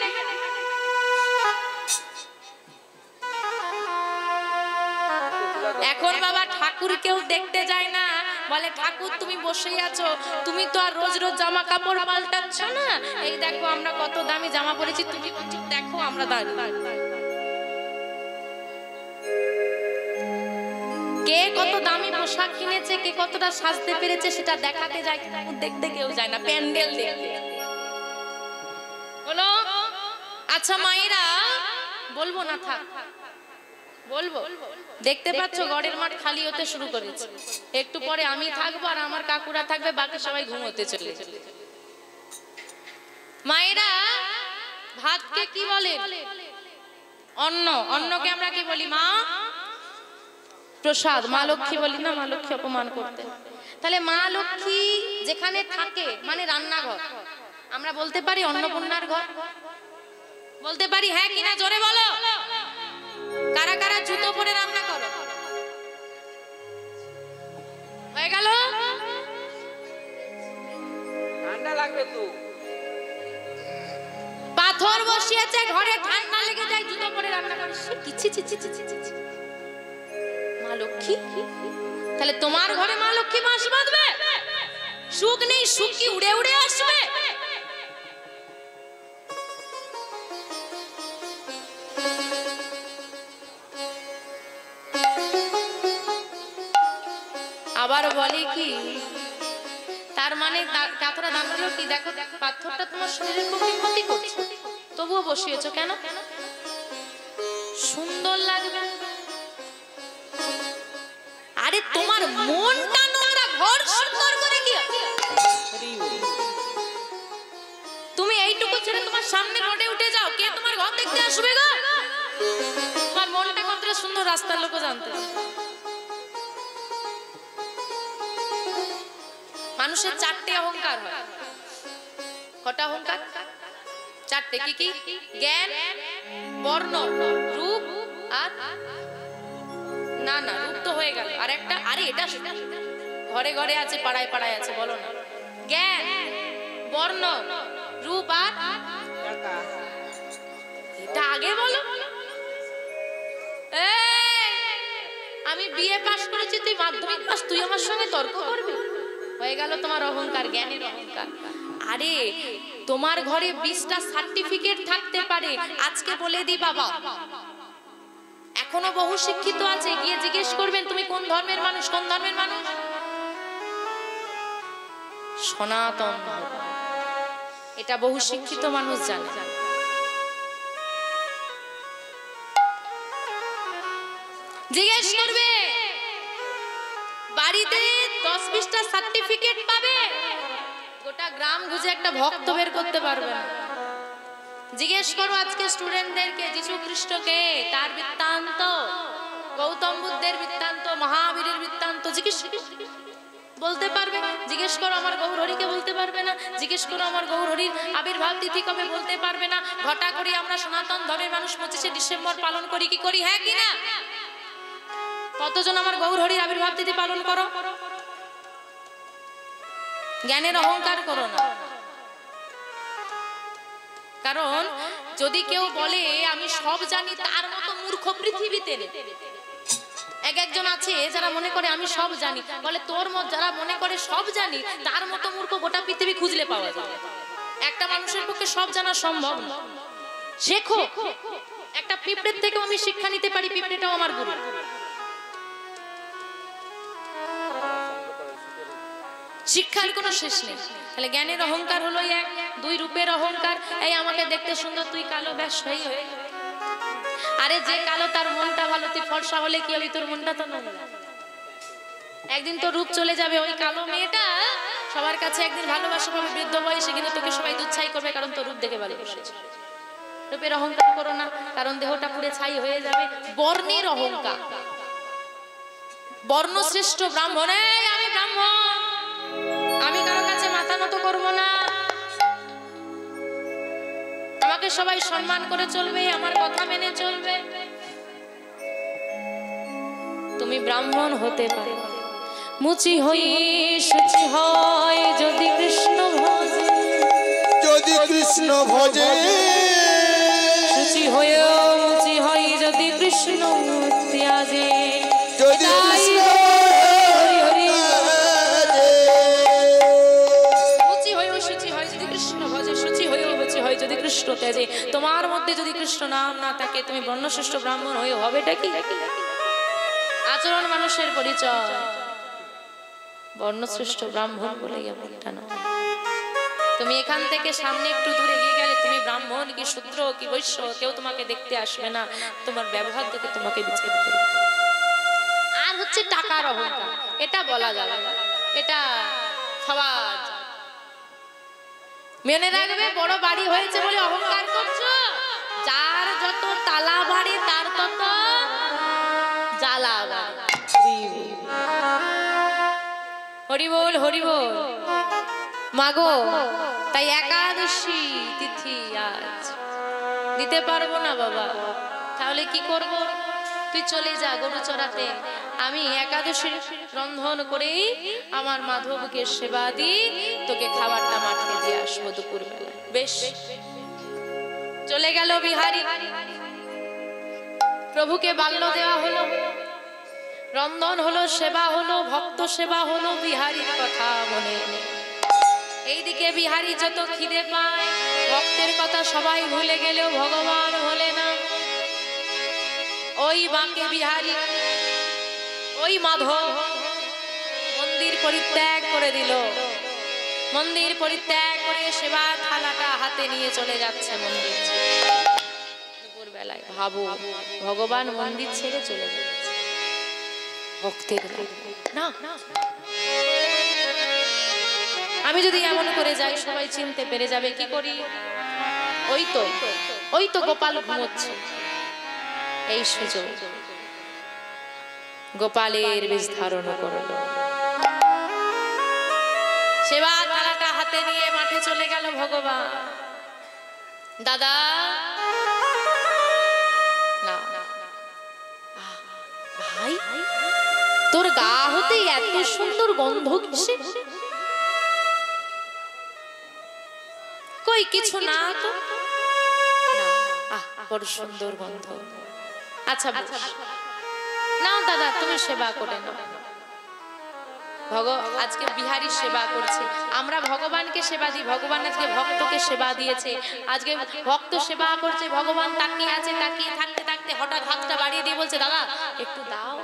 এখন বাবা ঠাকুর কেউ দেখতে যায় না, বলে ঠাকুর তুমি বসেই আছো, তুমি তো আর রোজ রোজ জামা কাপড় পাল্টাচ্ছ না, এই দেখো আমরা কত দামি জামা পরেছি, তুমি দেখো আমরা দাঁড়িয়ে। কে কত দামি পোশাক কিনেছে, কে কতটা সাজতে পেরেছে সেটা দেখাতে যায়, ঠাকুর দেখতে কেউ যায় না, প্যান্ডেল দেখতে। বলো আচ্ছা মায়েরা, বলবো না থাক, বলবো। দেখতে পাচ্ছ গড়ের মাঠ খালি হতে শুরু করেছে, একটু পরে আমি থাকবো আর আমার কাকুরা থাকবে, বাকি সবাই ঘুমোতে চলে যাবে। মায়েরা ভাতকে কি বলে, অন্ন, অন্নকে আমরা কি বলি, মা প্রসাদ, মা লক্ষ্মী বলি না, মা লক্ষ্মী অপমান করতে। তাহলে মা লক্ষ্মী যেখানে থাকে মানে রান্নাঘর, আমরা বলতে পারি অন্নপূর্ণার ঘর, বলতে পারি হ্যাঁ কিনা, জোরে বলো। কারা কারা জুতো পরে রান্না করো, হয়ে গেল? ঠান্ডা লাগবে তো, পাথর বসিয়েছে ঘরে, ঠান্ডা লেগে যায়, জুতো পরে রান্না করো, কিচ্ছি চিচ্ছি চিচ্ছি চিচ্ছি। মা লক্ষ্মী, তাহলে তোমার ঘরে মা লক্ষ্মী মাস বাঁধবে, সুখ নেই, সুখ কি উড়ে উড়ে আসবে? আবার বলে কি, তার মানে কাতরা দাম দিল কি, দেখো পাথরটা তোমার শরীরের পক্ষে ক্ষতি করছে, তবুও বসিয়েছো কেন, সুন্দর লাগবে। আরে তোমার মনটা নোংরা, ঘর সুন্দর করে কি, তুমি এইটুকু ছেড়ে তোমার সামনে রোডে উঠে যাও, কে তোমার ঘর দেখতে আসবে গো? তোমার মনটা কতটা সুন্দর রাস্তার লোক জানতে। মানুষের চারটে অহংকার হয়, কটা অহংকার? চারটে, কি কি? জ্ঞান, বর্ণ, রূপ আর না না রূপ তো হয়ে গেল, আর একটা, আরে এটা ঘরে ঘরে আছে, পাড়ায় পাড়ায় আছে, বলো না। জ্ঞান, বর্ণ, রূপ আর এটা আগে বলো। আমি বিএ পাস করেছি, তুই মাধ্যমিক পাস, তুই আমার সঙ্গে তর্ক করবি? হয়ে গেল তোমার অহংকার, জ্ঞানের অহংকার। আরে তোমার ঘরে 20টা সার্টিফিকেট থাকতে পারে, আজকে বলে দি বাবা, এখনো বহু শিক্ষিত আছে, গিয়ে জিজ্ঞেস করবেন তুমি কোন ধর্মের মানুষ, কোন ধর্মের মানুষ, সনাতন ধর্ম, এটা বহু শিক্ষিত মানুষ জানে। জিজ্ঞেস করবে, বাড়িতে 10-20টা সার্টিফিকেট পাবে, গোটা গ্রাম খুঁজে একটা ভক্ত বের করতে পারবে না। জিজ্ঞেস করো আজকে স্টুডেন্টদেরকে, যিশু খ্রিস্টকে, তার বৃত্তান্ত, গৌতম বুদ্ধের বৃত্তান্ত, মহাবীরের বৃত্তান্ত জিজ্ঞেস বলতে পারবে? জিজ্ঞেস করো আমার গৌরহরিকে, বলতে পারবে না। জিজ্ঞেস করো আমার গৌরহরির আবির্ভাব তিথি কবে, বলতে পারবে না। ঘটা করি আমরা সনাতন ধর্মের মানুষ 25শে ডিসেম্বর পালন করি, কি করি, হ্যাঁ কি না? কতজন আমার গৌরহরির আবির্ভাব তিথি পালন করো? জ্ঞানের অহংকার করো না। কারণ যদি কেউ বলে আমি সব জানি, তার মতো মূর্খ পৃথিবীতে নেই। একজন আছে যারা মনে করে আমি সব জানি, বলে তোর মত যারা মনে করে সব জানি তার মতো মূর্খ গোটা পৃথিবী খুঁজলে পাওয়া যায়। একটা মানুষের পক্ষে সব জানা সম্ভব না। শেখো, একটা পিঁপড়ের থেকেও আমি শিক্ষা নিতে পারি, পিঁপড়েটাও আমার গুরু। শিক্ষার কোনো শেষ নেই। তাহলে জ্ঞানের অহংকার হলো এক, দুই রূপের অহংকার, এই আমাকে দেখতে সুন্দর তুই কালো, ব্যাস হয়ে হয়ে। আরে যে কালো তার মনটা ভালো, তুই ফর্সা হলে কি হবে, তোর মনটা তো নোংরা। একদিন তো রূপ চলে যাবে, ওই কালো মেয়েটা সবার কাছে একদিন ভালোবাসা পাবে বৃদ্ধ বয়সে, কিন্তু তোকে সবাই দুচ্ছাই করবে কারণ তোর রূপ দেখে ভালোবেসেছে। রূপের অহংকার করো না, কারণ দেহটা পুড়ে ছাই হয়ে যাবে। বর্ণের অহংকার, বর্ণশ্রেষ্ঠ ব্রাহ্মণ, আমি ব্রাহ্মণ, আমি কারো কাছে মাথা নত করবো না, আমাকে সবাই সম্মান করে চলবে, আমার কথা মেনে চলবে। তুমি ব্রাহ্মণ হতে পারো, মুচি হই শুচি হয় যদি কৃষ্ণ ভজে,
যদি কৃষ্ণ ভজে,
শুচি হয়েও মুচি হয় যদি কৃষ্ণ ত্যাজে,
যদি কৃষ্ণ
যদি কৃষ্ণ তেজে। তোমার মধ্যে যদি কৃষ্ণ নাম না থাকে, তুমি বর্ণশ্রেষ্ঠ ব্রাহ্মণ হয়ে হবেটা কি? আচরণ মানুষের পরিচয়, বর্ণশ্রেষ্ঠ ব্রাহ্মণ বলে এমনটা না। তুমি এখান থেকে সামনে একটু দূরে গিয়ে গেলে তুমি ব্রাহ্মণ কি শূদ্র কি বৈশ্য কেউ তোমাকে দেখতে আসবে না, তোমার ব্যবহার দেখে তোমাকে বিচার করবে। আর হচ্ছে টাকার অহংকার, এটা বলা যাবে না, এটা সমাজ মেনে রাখবে। বড় বাড়ি হয়েছে বলে অহংকার করছো, যার যত তালা বাড়ি তার তত জ্বালা বাড়ি। হরি বল হরি বল। মাগো, তাই একাদশী তিথি আজ দিতে পারবো না বাবা, তাহলে কি করব? তুই চলে যা গরু চড়াতে, আমি একাদশীর রন্ধন করেই আমার মাধবকে সেবা দিই, তোকে খাবারটা মাঠে দিয়ে আসবো দুপুর বেলা। বেশ, চলে গেল বিহারী। প্রভুকে বাল্য দেওয়া হলো, রন্ধন হলো, সেবা হলো, ভক্ত সেবা হলো, বিহারীর কথা মনে নেই। এইদিকে বিহারী যত খিদে পায়, ভক্তের কথা সবাই ভুলে গেলেও ভগবান ভোলে না। ওই বাঁকে বিহারী, ওই মাধব মন্দির পরিত্যাগ করে দিল। মন্দির পরিত্যাগ করে সেবার থালাটা হাতে নিয়ে চলে যাচ্ছে মন্দির দুপুর বেলায়। ভাবো, ভগবান মন্দির ছেড়ে চলে যাচ্ছে, ভক্তের না। আমি যদি এমন করে যাই সবাই চিনতে পেরে যাবে, কি করি? ওই তো গোপাল ঘুমোচ্ছে, এই সুযোগ গোপালের বেশ ধারণ করলো। সেবা থালাটা হাতে নিয়ে মাঠে চলে গেল ভগবান। দাদা না, ভাই তোর গা হতে এত সুন্দর গন্ধ কিসে? কই কিছু না তো, বড় সুন্দর গন্ধ। আচ্ছা না দাদা, তুমি সেবা করে নাও। আজকে বিহারী সেবা করছে, আমরা ভগবানকে সেবা দিই, ভগবান আজকে ভক্তকে সেবা দিয়েছে। আজকে ভক্ত সেবা করছে, ভগবান তাকিয়ে আছে, তাকিয়ে থাকতে থাকতে হঠাৎ হাতটা বাড়িয়ে দিয়ে বলছে, দাদা একটু দাও।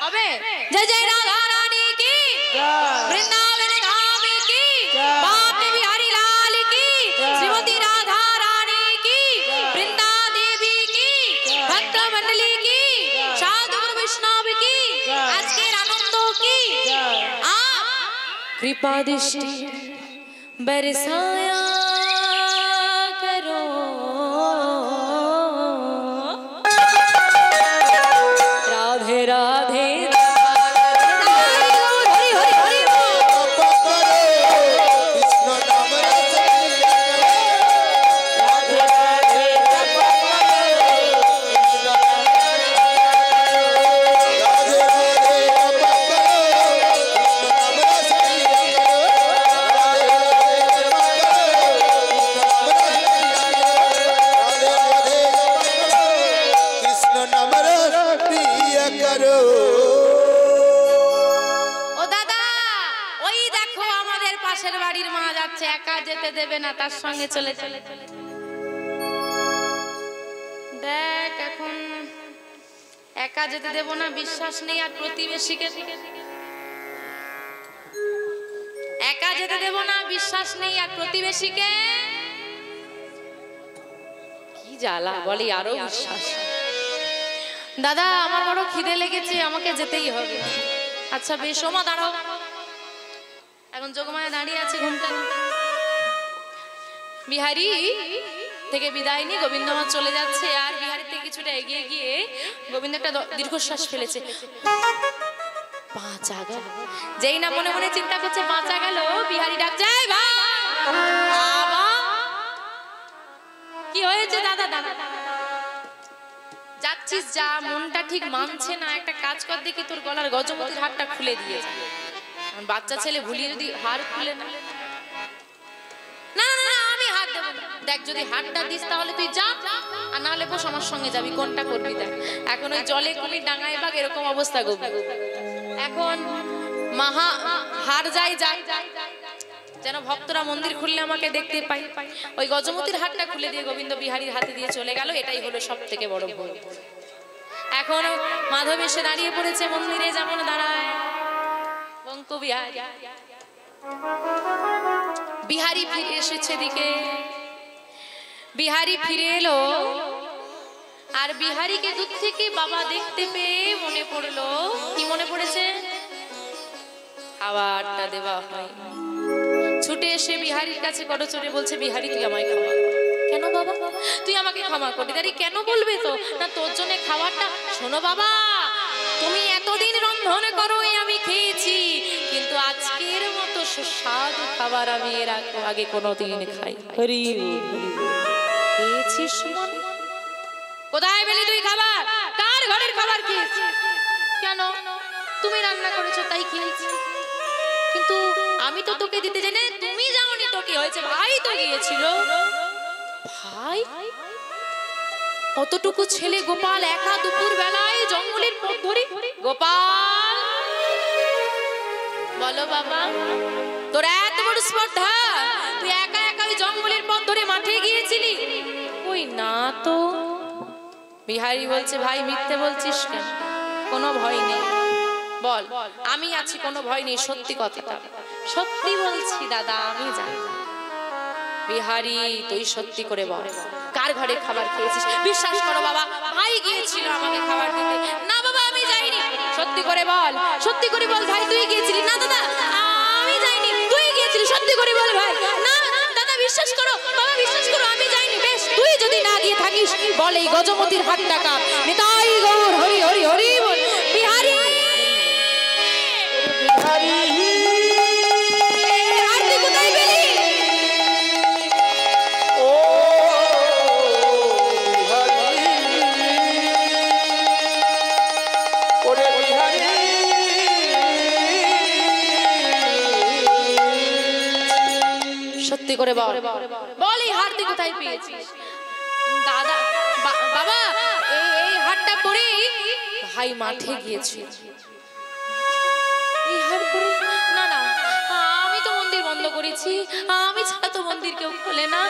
হবে जय जय राधा रानी की वृंदावन धाम की बाप बिहारी लाल की श्रीमती राधा रानी की वृंदा देवी की भक्त मंडली की साधु वैष्णव की आज के आनंद की आप कृपा दृष्टि बरसाया करो राधे राधे দেবে না তার সঙ্গে চলে চলে দেখ এখন একা যেতে দেব না বিশ্বাস নেই আর প্রতিবেশীকে একা যেতে দেব না বিশ্বাস নেই আর প্রতিবেশীকে কি জ্বালা বলি আরো বিশ্বাস দাদা আমার বড় খিদে লেগেছে আমাকে যেতেই হবে আচ্ছা বেশ ওমা দাঁড়াও এখন যোগমায়া দাঁড়িয়ে আছে ঘুমটা বিহারি থেকে বিদায় নিয়ে গোবিন্দ আমার চলে যাচ্ছে আর বিহারি থেকে কিছুটা এগিয়ে গিয়ে গোবিন্দ একটা দীর্ঘশ্বাস ফেলেছে বাঁচা গেল যেই না মনে মনে চিন্তা করছে বাঁচা গেল বিহারি ডাকছে এই বাবা কি হয়েছে দাদা দাদা যাচ্ছিস যা মনটা ঠিক মানছে না একটা কাজ কর দেখি তোর গলার গজপতির হারটা খুলে দিয়েছে বাচ্চা ছেলে ভুলিয়ে যদি হার খুলে না না না আমি হাত দেব দেখ যদি হাতটা দিস তাহলে তুই যা আর না হলে বস আমার সঙ্গে যাবি কোনটা করবি দেখ এখন ওই জলে কুমির ডাঙায় বাঘ এরকম অবস্থা গো এখন মহা হার যাই যায় যেন ভক্তরা মন্দির খুললে আমাকে দেখতে পাই ওই গজমতির হাতটা খুলে দিয়ে গোবিন্দ বিহারীর হাতে দিয়ে চলে গেল এটাই হলো সবথেকে বড় ভুল এখন মাধব এসে দাঁড়িয়ে পড়েছে মন্দিরে যেমন দাঁড়ায় বঙ্ক বিহারী বিহারী ফিরে এসেছে দিকে বিহারী ফিরে এলো আর বিহারীকে দূর থেকে বাবা দেখতে পেয়ে মনে পড়লো কি মনে পড়েছে খাবারটা দেওয়া হয় ছুটে এসে বিহারীর কাছে করচরে বলছে বিহারী তুই আমায় ক্ষমা কেন বাবা তুই আমাকে ক্ষমা করবি দাঁড়ি কেন বলবে তো না তোর জন্য খাবারটা শোনো বাবা তুমি এতদিন রন্ধন করো আমি খেয়েছি কিন্তু আজকের মতো সুস্বাদু খাবার আমি এর আগে কোনোদিন খাই হরি খেয়েছিস কোথায় পেলি তুই খাবার কার ঘরের খাবার খেয়েছিস কেন তুমি রান্না করেছো তাই খেয়েছি কিন্তু আমি তো তোকে দিতে জানি তুমি যাওনি তো কি হয়েছে ভাই তো গিয়েছিল ভাই কতটুকু ছেলে গোপাল একা দুপুর বেলায় জঙ্গলের পথ ধরে গোপাল বলো বাবা তোর এত বড় স্পর্ধা তুই একা একা ওই জঙ্গলের পথ ধরে মাঠে গিয়েছিলি ওই না তো বিহারী বলছে ভাই মিথ্যে বলছিস কেন কোনো ভয় নেই বল আমি আছি কোনো ভয় নেই সত্যি কথাটা সত্যি বলছি দাদা আমি জানি বিহারী তুই সত্যি করে বল কার ঘরে খাবার খেয়েছিস বিশ্বাস করো বাবা ভাই গিয়েছিল আমাকে খাবার দিতে না বাবা আমি যাইনি সত্যি করে বল ভাই তুই গিয়েছিলি না দাদা আমি যাইনি তুই গিয়েছিলি সত্যি করে বল ভাই না দাদা বিশ্বাস করো বাবা বিশ্বাস করো আমি যাইনি বেশ তুই যদি না গিয়ে থাকিস বল এই গজপতির হাতটা কাপ নিতাই গৌর হরি হরি হরি বল বিহারী সত্যি করে বল এই হারটি কোথায় পেয়েছিস দাদা বাবা এই হারটা পরে ভাই মাঠে গিয়েছিল এই হার পরে না না আমি তো মন্দির বন্ধ করে করেছি, আমি ছাড়া তো মন্দির কেউ খোলে না,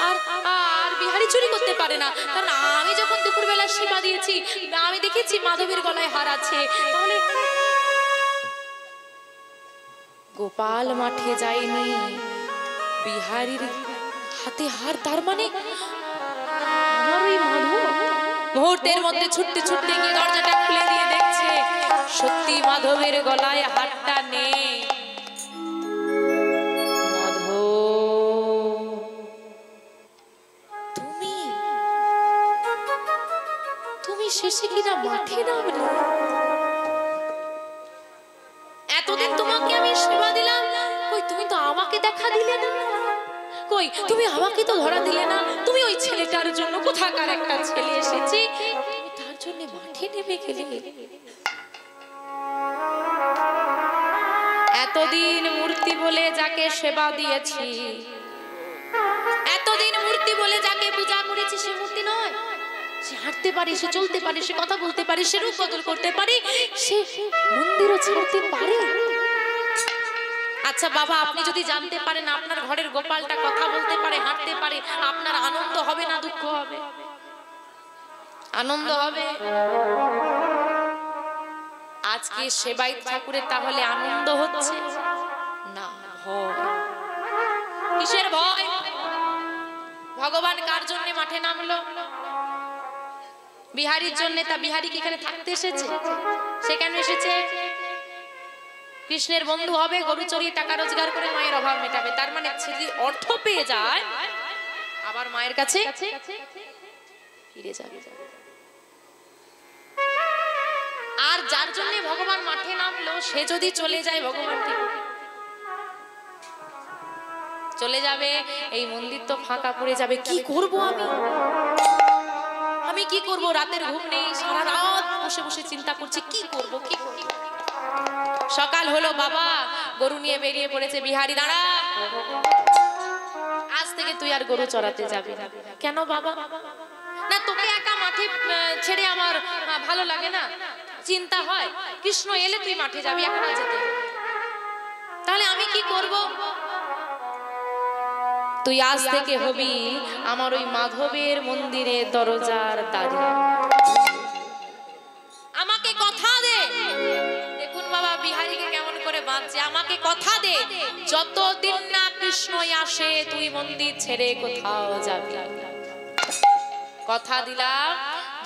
আর আর বিহারি চুরি করতে পারে না, কারণ আমি যখন দুপুরবেলা সেবা দিয়েছি আমি দেখেছি মাধবের গলায় হার আছে। তাহলে গোপাল মাঠে যায়নি, বিহারীর হাতে হার, তার মানে আমার ওই মাধব। মুহূর্তের মধ্যে ছুটতে ছুটতে গিয়ে দরজাটা খুলে দিয়ে দেখছে সত্যি মাধবের গলায় হারটা নেই। মাধব, তুমি তুমি শেষে কিনা মাঠে নামলে? এতদিন তোমাকে আমি সেবা দিলাম, কই তুমি তো আমাকে দেখা দিলে না, কই তুমি আমাকে তো ধরা দিলে না। তুমি ওই ছেলেটার জন্য, কোথাকার একটা ছেলে এসেছে, তুমি তার জন্য মাঠে নেমে গেলে। এতদিন মূর্তি বলে যাকে সেবা দিয়েছি, এতদিন মূর্তি বলে যাকে পূজা করেছি, সে মূর্তি নয়। সে হাঁটতে পারে, সে চলতে পারে, সে কথা বলতে পারে, সে রূপ বদল করতে পারে, সে মন্দিরও ছাড়তে পারে। আচ্ছা বাবা, আপনি যদি জানতে পারেন আপনার ঘরের গোপালটা কথা বলতে পারে, হাঁটতে পারে, আপনার আনন্দ হবে না দুঃখ হবে? আনন্দ হবে। আজকে সেবায়িত ঠাকুরের তাহলে আনন্দ হচ্ছে না, ভয়। কিসের ভয়? ভগবান কার জন্য মাঠে নামলো? বিহারীর জন্য। তা বিহারী কি এখানে থাকতে এসেছে? সে কেন এসেছে? কৃষ্ণের বন্ধু হবে, গরু চড়িয়ে টাকা রোজগার করে মায়ের অভাব মেটাবে। তার মানে যদি অর্থ পেয়ে যায় আবার মায়ের কাছে ফিরে যাবে। আর যার জন্য ভগবান মাঠে নামলো সে যদি চলে যায়, ভগবান ঠিক চলে যাবে, এই মন্দির তো ফাঁকা পড়ে যাবে। কি করব আমি? আমি কি করব? রাতের ঘুম নেই, সারা রাত বসে বসে চিন্তা করছি কি করব, কি করব। সকাল হলো, বাবা গরু নিয়ে বেরিয়ে পড়েছে। বিহারী, দাঁড়া, আজ থেকে তুই আর গরু চড়াতে যাবি না। কেন বাবা? না, তোকে একা মাঠে ছেড়ে আমার ভালো লাগে না, চিন্তা হয়। কৃষ্ণ এলে তুই মাঠে যাবি, এখন যেতে। তাহলে আমি কি করব? তুই আজ থেকে হবি আমার ওই মাধবের মন্দিরে দরজার দাঁড়ি। আমাকে কথা দে। দেখুন বাবা বিহারীকে কেমন করে বাঁধছে। আমাকে কথা দে, যতদিন না কৃষ্ণ আসে তুই মন্দির ছেড়ে কোথাও যাবি। কথা দিলাম,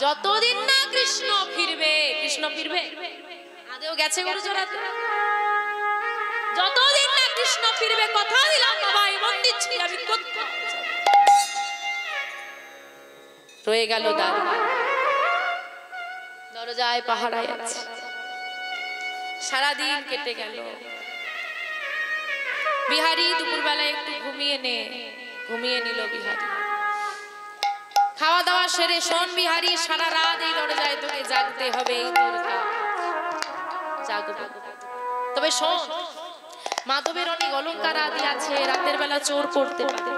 যতদিন না কৃষ্ণ ফিরবে। কৃষ্ণ ফিরবে? আদেও গেছে গরু চড়াতে। যতদিন না কৃষ্ণ ফিরবে, কথা দিলাম বাবা এই মন্দির ছেড়ে আমি কোথাও রয়ে গেল দাঁড়িয়ে, দরজায় পাহারায় আছে। সারাদিন কেটে গেল। বিহারী দুপুরবেলায় একটু ঘুমিয়ে নিল বিহারী। খাওয়া দাওয়া সেরে, শোন বিহারী, সারা রাত এই দরজায় তোকে জাগতে হবে। এই দরজা জাগবে, তবে শোন মাধবের অনেক অলংকার আদি আছে, রাতের বেলা চোর পড়তে পারে।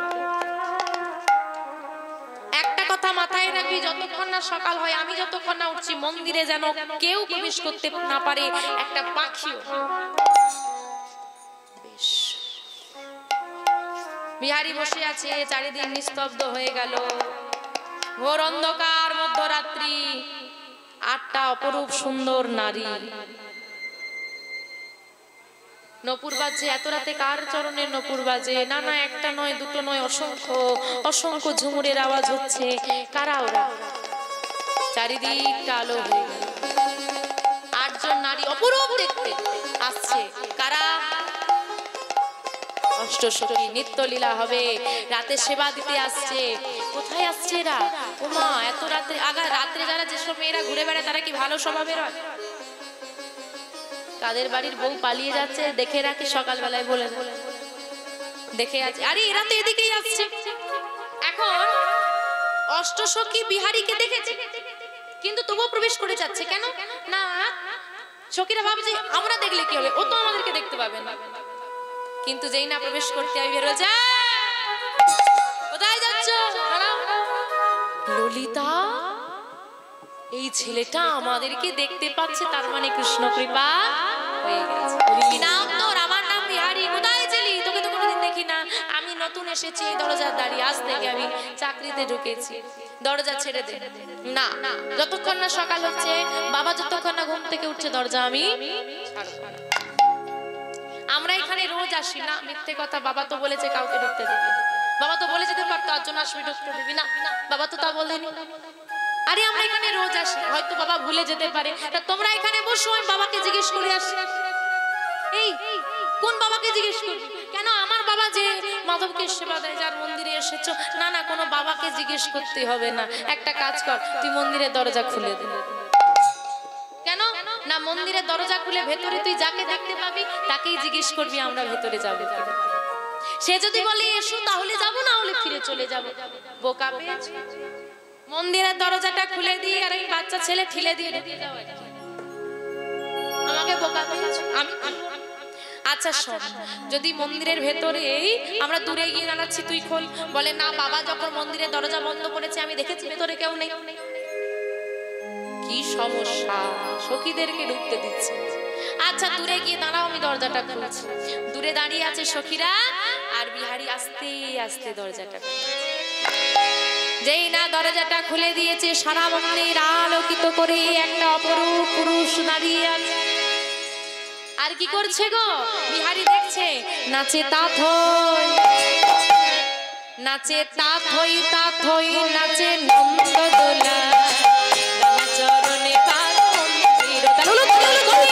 একটা কথা মাথায় রাখবি, যতক্ষণ না সকাল হয়, আমি যতক্ষণ না উঠছি, মন্দিরে যেন কেউ প্রবেশ করতে না পারে, একটা পাখিও। বেশ। বিহারী বসে আছে, চারিদিন নিস্তব্ধ হয়ে গেল। ঘোর অন্ধকার, মধ্যরাত্রি। 8টা অপরূপ সুন্দর নারী নপুর বাজে। এত রাতে কার চরণের নপুর বাজে? না না, একটা নয়, দুটো নয়, অসংখ্য অসংখ্য ঝুমুরের আওয়াজ হচ্ছে। কারা ওরা? চারিদিকটা আলো হয়ে গেল। 8 জন নারী অপরূপ দেখতে আসছে। কারা? অষ্টসখী। নিত্যলীলা হবে, রাতে সেবা দিতে আসছে। কোথায় আসছে এরা? ওমা, এত রাতে। রাত্রে যারা যেসব মেয়েরা ঘুরে বেড়ায় তারা কি ভালো স্বভাবের হয়? তাদের বাড়ির বউ পালিয়ে যাচ্ছে, দেখে রাখি সকালবেলায় বলে দেখে আছে, আরে এরা তো এদিকেই আসছে। এখন অষ্টসখী বিহারীকে দেখেছে, কিন্তু তবুও প্রবেশ করে যাচ্ছে। কেন না? সখীরা ভাবে যে আমরা দেখলে কি হবে, ও তো আমাদেরকে দেখতে পাবে না। কিন্তু যেই না প্রবেশ করতে আমি বের হয়ে যায়। কোথায় যাচ্ছ? ললিতা, এই ছেলেটা আমাদেরকে দেখতে পাচ্ছে, তার মানে কৃষ্ণ কৃপা হয়ে গেছে। কি নাম তোর? আমার নাম বিহারী। কোথায় ছিলি? তোকে তো কোনোদিন দেখি না। নতুন এসেছি এই দরজার দাঁড়িয়ে, আজ থেকে আমি চাকরিতে ঢুকেছি, দরজা ছেড়ে দে। না, যতক্ষণ না সকাল হচ্ছে, বাবা যতক্ষণ না ঘুম থেকে উঠছে, দরজা আমি ছাড়বো না। আমরা এখানে রোজ আসি না, মিথ্যে কথা। বাবা তো বলেছে কাউকে ঢুকতে দিবি, বাবা তো বলে যেতে পারতো আটজন আসবি ঢুকতে দিবি না, বাবা তো তা বলেনি। আরে আমরা এখানে রোজ আসি, হয়তো বাবা ভুলে যেতে পারে। তা তোমরা এখানে বসো, আমি বাবাকে জিজ্ঞেস করে আসি। এই কোন বাবাকে জিজ্ঞেস করবি? কেন আমার বাবা যে মাধবকে সেবা দেয়, যার মন্দিরে এসেছো? না না, কোনো বাবাকে জিজ্ঞেস করতে হবে না। একটা কাজ কর, তুই মন্দিরের দরজা খুলে দে। কেন না, মন্দিরের দরজা খুলে ভেতরে তুই যাকে দেখতে পাবি তাকেই জিজ্ঞেস করবি আমরা ভেতরে যাবো। সে যদি বলে এসো তাহলে যাবো, না হলে ফিরে চলে যাবো। বোকা পেয়েছি, মন্দিরের দরজাটা খুলে দিয়ে আর এই বাচ্চা ছেলে ঠিলে দিয়ে ঢুকে যাও। আমাকে বোকা পেয়েছি আমি। আচ্ছা শোন, যদি মন্দিরের ভেতরে আমরা দূরে গিয়ে জানাচ্ছি তুই খোল, বলে না বাবা যখন মন্দিরের দরজা বন্ধ করেছে আমি দেখেছি ভেতরে কেউ নেই, কি সমস্যা? সখীদেরকে ঢুকতে দিচ্ছে। আচ্ছা দূরে গিয়ে দাঁড়াও, আমি দরজাটা খুলছি। দূরে দাঁড়িয়ে আছে সখীরা, আর বিহারী আস্তে আস্তে দরজাটা, যেই না দরজাটা খুলে দিয়েছে, সারা মন্দির আলোকিত করে একটা অপরূপ পুরুষ দাঁড়িয়ে আছে। আর কি করছে গো? বিহারী দেখছে, নাচে তাথই, নাচে তাথই তাথই, নাচে নন্দদোলা, চরণে পাদ মন্দির তালুলু তালুলু করে।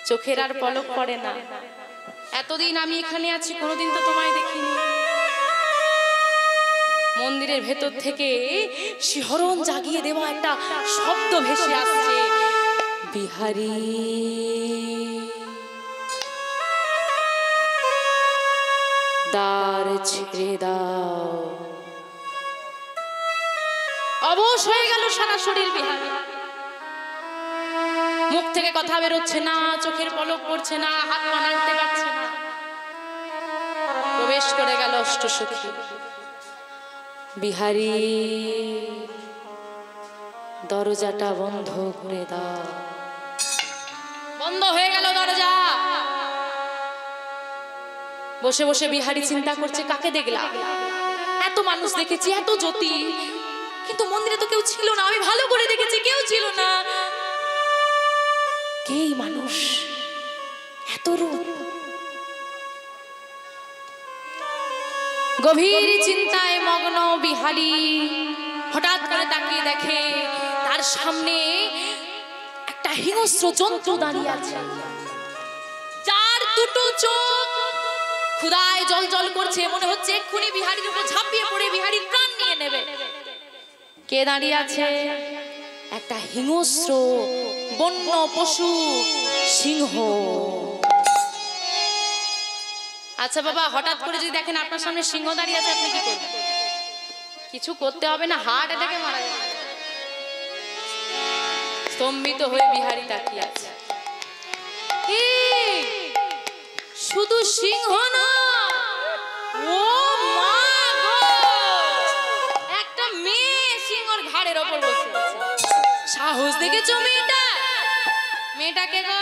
চোখের আর পলক পড়ে না। এতদিন আমি এখানে আছি, কোনোদিন তো তোমায় দেখিনি। মন্দিরের ভেতর থেকে শিহরণ জাগিয়ে দেওয়া একটা শব্দ ভেসে আসছে, বিহারী দ্বার ছেড়ে দাও। অবশ হয়ে গেল সারা শরীর বিহারী, মুখ থেকে কথা বেরোচ্ছে না, চোখের পলক পড়ছে না, হাত পা নাড়তে পারছে না। প্রবেশ করে গেল অষ্টসখী। বিহারী দরজাটা বন্ধ করে দাও। বন্ধ হয়ে গেল দরজা। বসে বসে বিহারী চিন্তা করছে, কাকে দেখলাম? এত মানুষ দেখেছি, এত জ্যোতি, কিন্তু মন্দিরে তো কেউ ছিল না। আমি ভালো করে দেখেছি, কেউ ছিল না। কে মানুষ? এত রূপ। গভীর চিন্তায় মগ্ন বিহারী হঠাৎ করে তাকিয়ে দেখে তার সামনে একটা হিংস্র জন্তু দাঁড়িয়ে আছে, চার দুটো চোখ, ক্ষুধায় জল করছে। মনে হচ্ছে এক্ষুনি বিহারীর উপর ঝাঁপিয়ে পড়ে বিহারীর প্রাণ নিয়ে নেবে। কে দাঁড়িয়ে আছে? একটা হিংস্র বন্য পশু, সিংহ। আচ্ছা বাবা, হঠাৎ করে যদি দেখেন আপনার সামনে সিংহ দাঁড়িয়ে আছে, আপনি কি করবেন? কিছু করতে হবে না, হার্ট অ্যাটাকে মারা যাবে। স্তম্ভিত হয়ে বিহারী তাকিয়ে আছে। শুধু সিংহ না, ও মা গো, একটা মেয়ে সিংহর ঘাড়ে ঘাড়ের ওপর বসে আছে। সাহস দেখেছো মেয়েটাকে গো,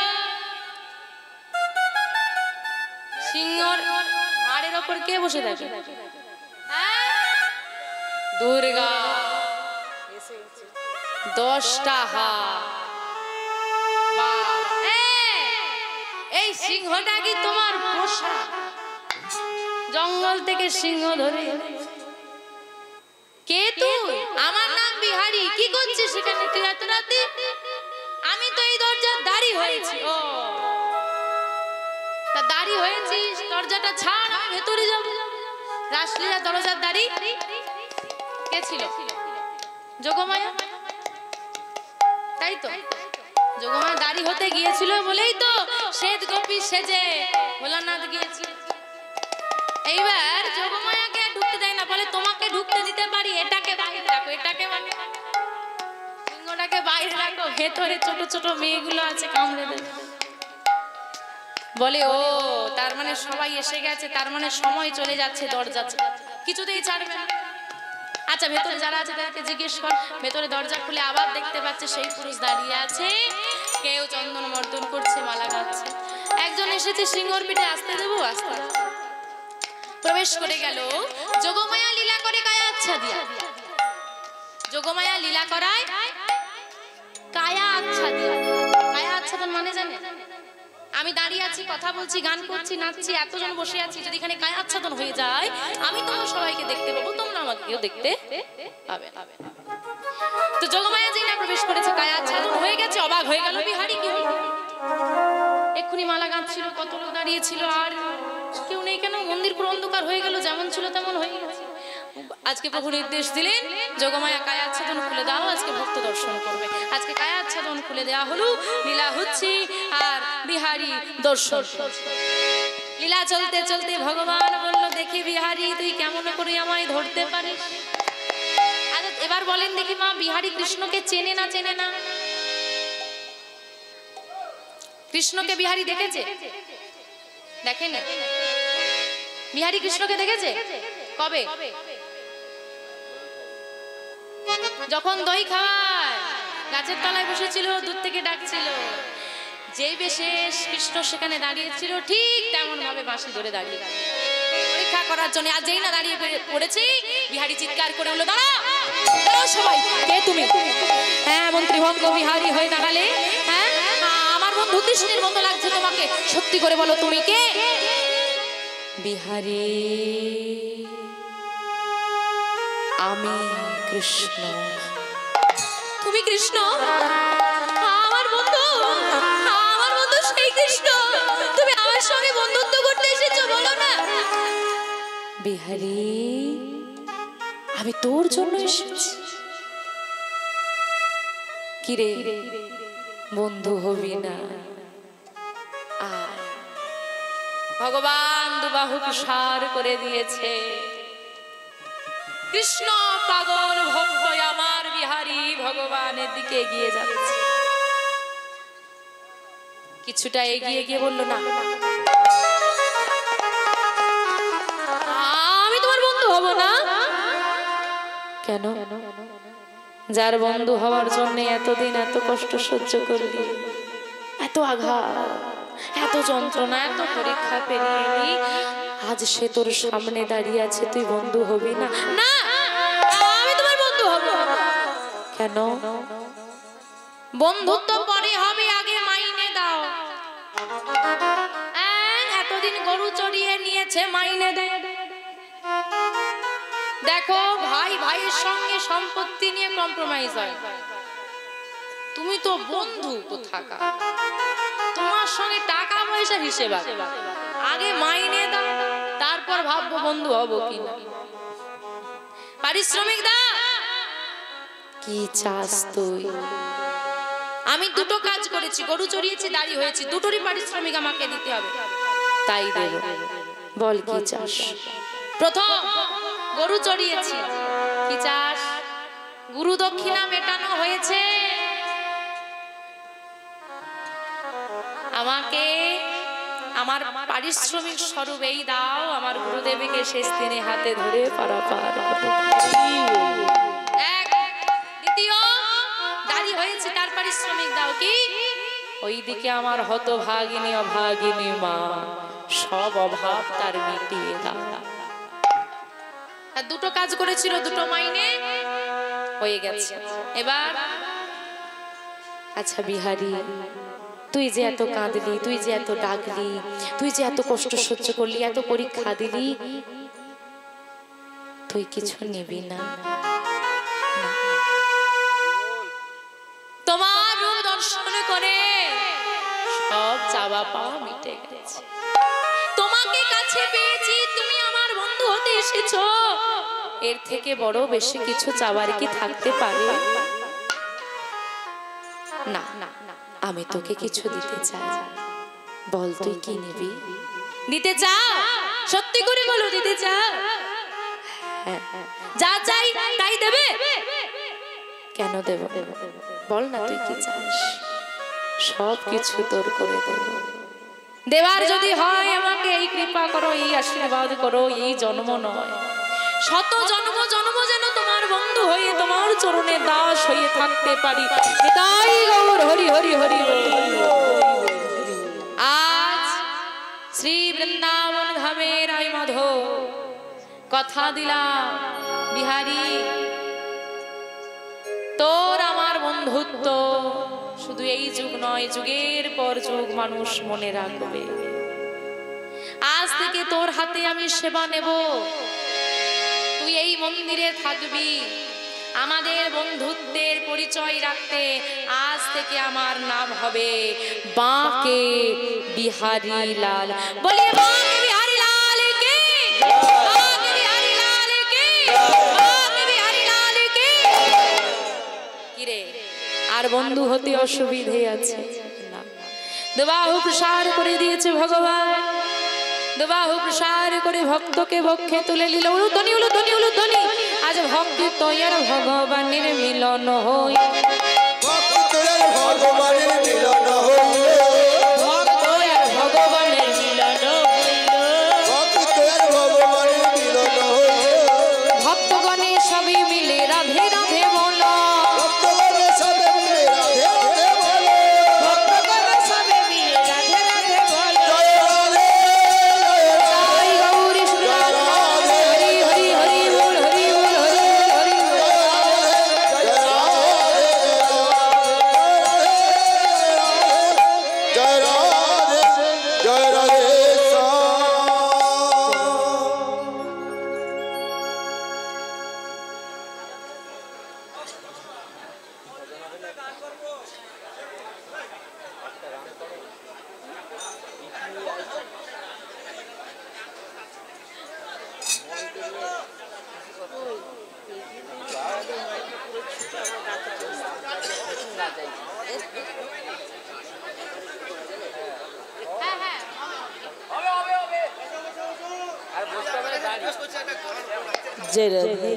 সিংহর ঘাড়ের ওপর কে বসে থাকে? দুর্গা। 10টা হাত। এই সিংহটা কি তোমার পোষা? জঙ্গল থেকে সিংহ ধরে? কে তুই? আমার নাম বিহারি। কি করছিস সেখানে তুই এত রাতে? আমি তো এই দরজার দাঁড়ি হয়েছি। ও তা দাঁড়ি হয়েছিস, দরজাটা ছাড়, আমি ভেতরে যাব। রাসলীলা দরজার দাঁড়ি কে ছিল? যোগমায়া, তাই তো? যোগমায়া দাঁড়ি হতে গিয়েছিল বলেই তো শ্বেত গোপী সেজে ভোলানাথ গিয়েছিল। এইবার যোগমায়াকে ঢুকতে দেয় না, বলে তোমাকে ঢুকতে দিতে পারি, এটাকে বাইরে রাখো, এটাকে সিংহটাকে বাইরে রাখো, ভেতরে ছোট ছোট মেয়েগুলো আছে, কামড়ে দেবে। বলে ও তার মানে সবাই এসে গেছে, তার মানে সময় চলে যাচ্ছে, দরজা কিছুতেই ছাড়বে না। আচ্ছা ভেতরে যারা আছে তাদেরকে জিজ্ঞেস কর। ভেতরে দরজা খুলে আবার দেখতে পাচ্ছে সেই পুরুষ দাঁড়িয়ে আছে, কেউ চন্দন মর্দন করছে, মালা গাচ্ছে। একজন এসেছে সিংহর পিঠে, আসতে দেবো, আসতে দেবো। প্রবেশ করে গেল। যোগমায়া লীলা করে কায়া আচ্ছা দিয়া। যোগমায়া লীলা করায় কায়া আচ্ছা দিয়া। কায়া আচ্ছা তোর মানে জানে? আমি দাঁড়িয়ে আছি, কথা বলছি, গান করছি, নাচছি, এতজন বসে আছি, যদি এখানে কায়া আচ্ছাদন হয়ে যায় আমি তোমার সবাইকে দেখতে পাবো, তোমরা আমাকে কেউ দেখতে পাবে। তো যোগমায়া যেই না প্রবেশ করেছে, কায়া আচ্ছাদন হয়ে গেছে, অবাক হয়ে গেল বিহারি। কি হলো? এক্ষুনি মালা গাঁথছিল, কত লোক দাঁড়িয়ে ছিল, আর কেউ নেই কেন? মন্দির পুরো অন্ধকার হয়ে গেল, যেমন ছিল তেমন হয়ে গেছে। আজকে প্রভু নির্দেশ দিলেন, যোগমায়া কায়া আচ্ছাদন খুলে দাও, আজকে ভক্ত দর্শন করবে। আজকে কায়া আচ্ছাদন খুলে দেওয়া হলো, লীলা হচ্ছে আর বিহারি দর্শন। লীলা চলতে চলতে ভগবান বলল, দেখি বিহারি তুই কেমন করে আমায় ধরতে পারিস। আচ্ছা এবার বলেন দেখি মা, বিহারি কৃষ্ণকে চেনে না চেনে না? কৃষ্ণকে বিহারি দেখেছে? দেখেনি? বিহারি কৃষ্ণকে দেখেছে কবে? যখন দই খাওয়ায়, গাছের তলায় বসেছিল, দূর থেকে ডাকছিল, যেই বেশে কৃষ্ণ সেখানে দাঁড়িয়েছিল, ঠিক তেমন ভাবে বাঁশি ধরে দাঁড়িয়ে পরীক্ষা করার জন্য। আর যেই না দাঁড়িয়ে পড়েছি, বিহারি চিৎকার করে বলল, দাঁড়াও সবাই, কে তুমি? হ্যাঁ মন্ত্রী ভঙ্গ বিহারি হয়ে দাঁড়ালে? হ্যাঁ আমার বন্ধু কৃষ্ণের মতো লাগছে তোমাকে, সত্যি করে বলো তুমি কে? বিহারি আমি কৃষ্ণ। তুমি কৃষ্ণ? আমার বন্ধু সেই কৃষ্ণ, তুমি আমার সঙ্গে বন্ধুত্ব করতে এসেছো, বলো না? বিহারি আমি তোর জন্য এসেছি। কিরে বন্ধু হবি না? ভগবান দুবাহু প্রসার করে দিয়েছে। কৃষ্ণ পাগল ভক্ত আমার বিহারি ভগবানের দিকে এগিয়ে যাচ্ছে। কিছুটা এগিয়ে গিয়ে বলল, না আমি তোমার বন্ধু হব না। কেন? যার বন্ধু হওয়ার জন্য এতদিন এত কষ্ট সহ্য করলি, এত আঘাত, এত যন্ত্রণা, এত পরীক্ষা পেরিয়ে এলি, আজ সে তোর সামনে দাঁড়িয়ে আছে, তুই বন্ধু হবি না? না আমি তোমার বন্ধু হব। কেন? বন্ধুত্ব পরে হবে, আগে মাইনে দাও। এতদিন গরু চড়িয়ে নিয়েছে, মাইনে দে। দেখো ভাই ভাইয়ের সঙ্গে সম্পত্তি নিয়ে কম্প্রোমাইজ হয়, তুমি তো বন্ধু কোথাকার, তোমার সঙ্গে টাকা পয়সা হিসেব আছে, আগে মাইনে দাও, তারপর ভাববো বন্ধু হবো কিনা। পারিশ্রমিক দাও। কি চাস তুই? আমি দুটো কাজ করেছি, গরু চড়িয়েছি, দাড়ি হয়েছি, দুটোরই পারিশ্রমিক আমাকে দিতে হবে। তাই দেব, বল কি চাস? প্রথম গরু চড়িয়েছি, কি চাস? গুরু দক্ষিণা মেটানো হয়েছে, আমাকে আমার পারিশ্রমিক স্বরূপ এই দাও, আমার গুরুদেবীকে শেষ দিনে হাতে ধরে পারাপার। দিও, দাড়ি হয়েছে তার পারিশ্রমিক দাও। কি ওইদিকে আমার হতভাগিনী অভাগিনী মা সব অভাব তার মিটিয়ে দাও। আর দুটো কাজ করেছিল, দুটো মাইনে হয়ে গেছে। এবার আচ্ছা বিহারী, তুই যে এত কাঁদলি, তুই যে এত ডাকলি, তুই যে এত কষ্ট সহ্য করলি, এত পরীক্ষা দিলি, তুই কিছু নিবি না? তোমার রূপ দর্শন করে সব চাওয়া পাওয়া মিটে গেছে। তোমাকে কাছে পেয়েছি, তুমি আমার বন্ধু হতে এসেছো, এর থেকে বড় বেশি কিছু চাওয়ার কি থাকতে পারে? না না, আমি তোকে কিছু দিতে চাই। বল তুই কি নিবি? দিতে চাও? সত্যি করে বলো, দিতে চাও? যা চাই তাই দেবে? কেন দেব? বল না তুই কি চাস, সব কিছু তোর করে দেব। দেবার যদি হয় আমাকে এই কৃপা করো, এই আশীর্বাদ করো, এই জন্ম নয় শত জন্ম জন্ম যেন তোমার বন্ধু হয়ে তোমার চরণে দাস হয়ে থাকতে পারি। তাই গৌর হরি হরি হরি। আজ শ্রী বৃন্দাবন ধামের আই মাধব কথা দিলাম, বিহারী তোর আমার বন্ধুত্ব শুধু এই যুগ নয়, যুগের পর যুগ মানুষ মনে রাখবে। আজ থেকে তোর হাতে আমি সেবা নেব, তুই এই মন্দিরে থাকবি। আমাদের বন্ধুত্বের পরিচয় রাখতে আজ থেকে আমার নাম হবে বাঁকে বিহারী লাল। বলিয়ে বাঁকে বিহারী লাল কি, বাঁকে বিহারী লাল কি, বাঁকে বিহারী লাল কি। কিরে আর বন্ধু হতে অসুবিধে আছে না? দুবাহু প্রসার করে দিয়েছে ভগবান, দুবাহু প্রসার করে ভক্তকে বক্ষে তুলে নিল। উলুধ্বনি উলুধ্বনি উলুধ্বনি। আজ ভক্তি তৈয়ার ভগবানের মিলন হই, ভক্তি তৈয়ার ভগবানের মিলন হইল, ভক্ত আর ভগবানের মিলন হইল, ভক্তি তৈয়ার ভগবানের মিলন হইল। ভক্তগণে সবই মিলে রাধে রাধে বলো, ভক্তগণে সবই মিলে রাধে রাধে বলো, ভক্তগণে সবই মিলে রাধে রাধে বলো। जय राधे।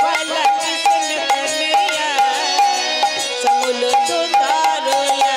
गोपाल कृष्ण कन्हैया समलो सुंदरया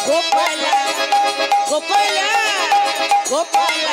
गोपाल गोपाल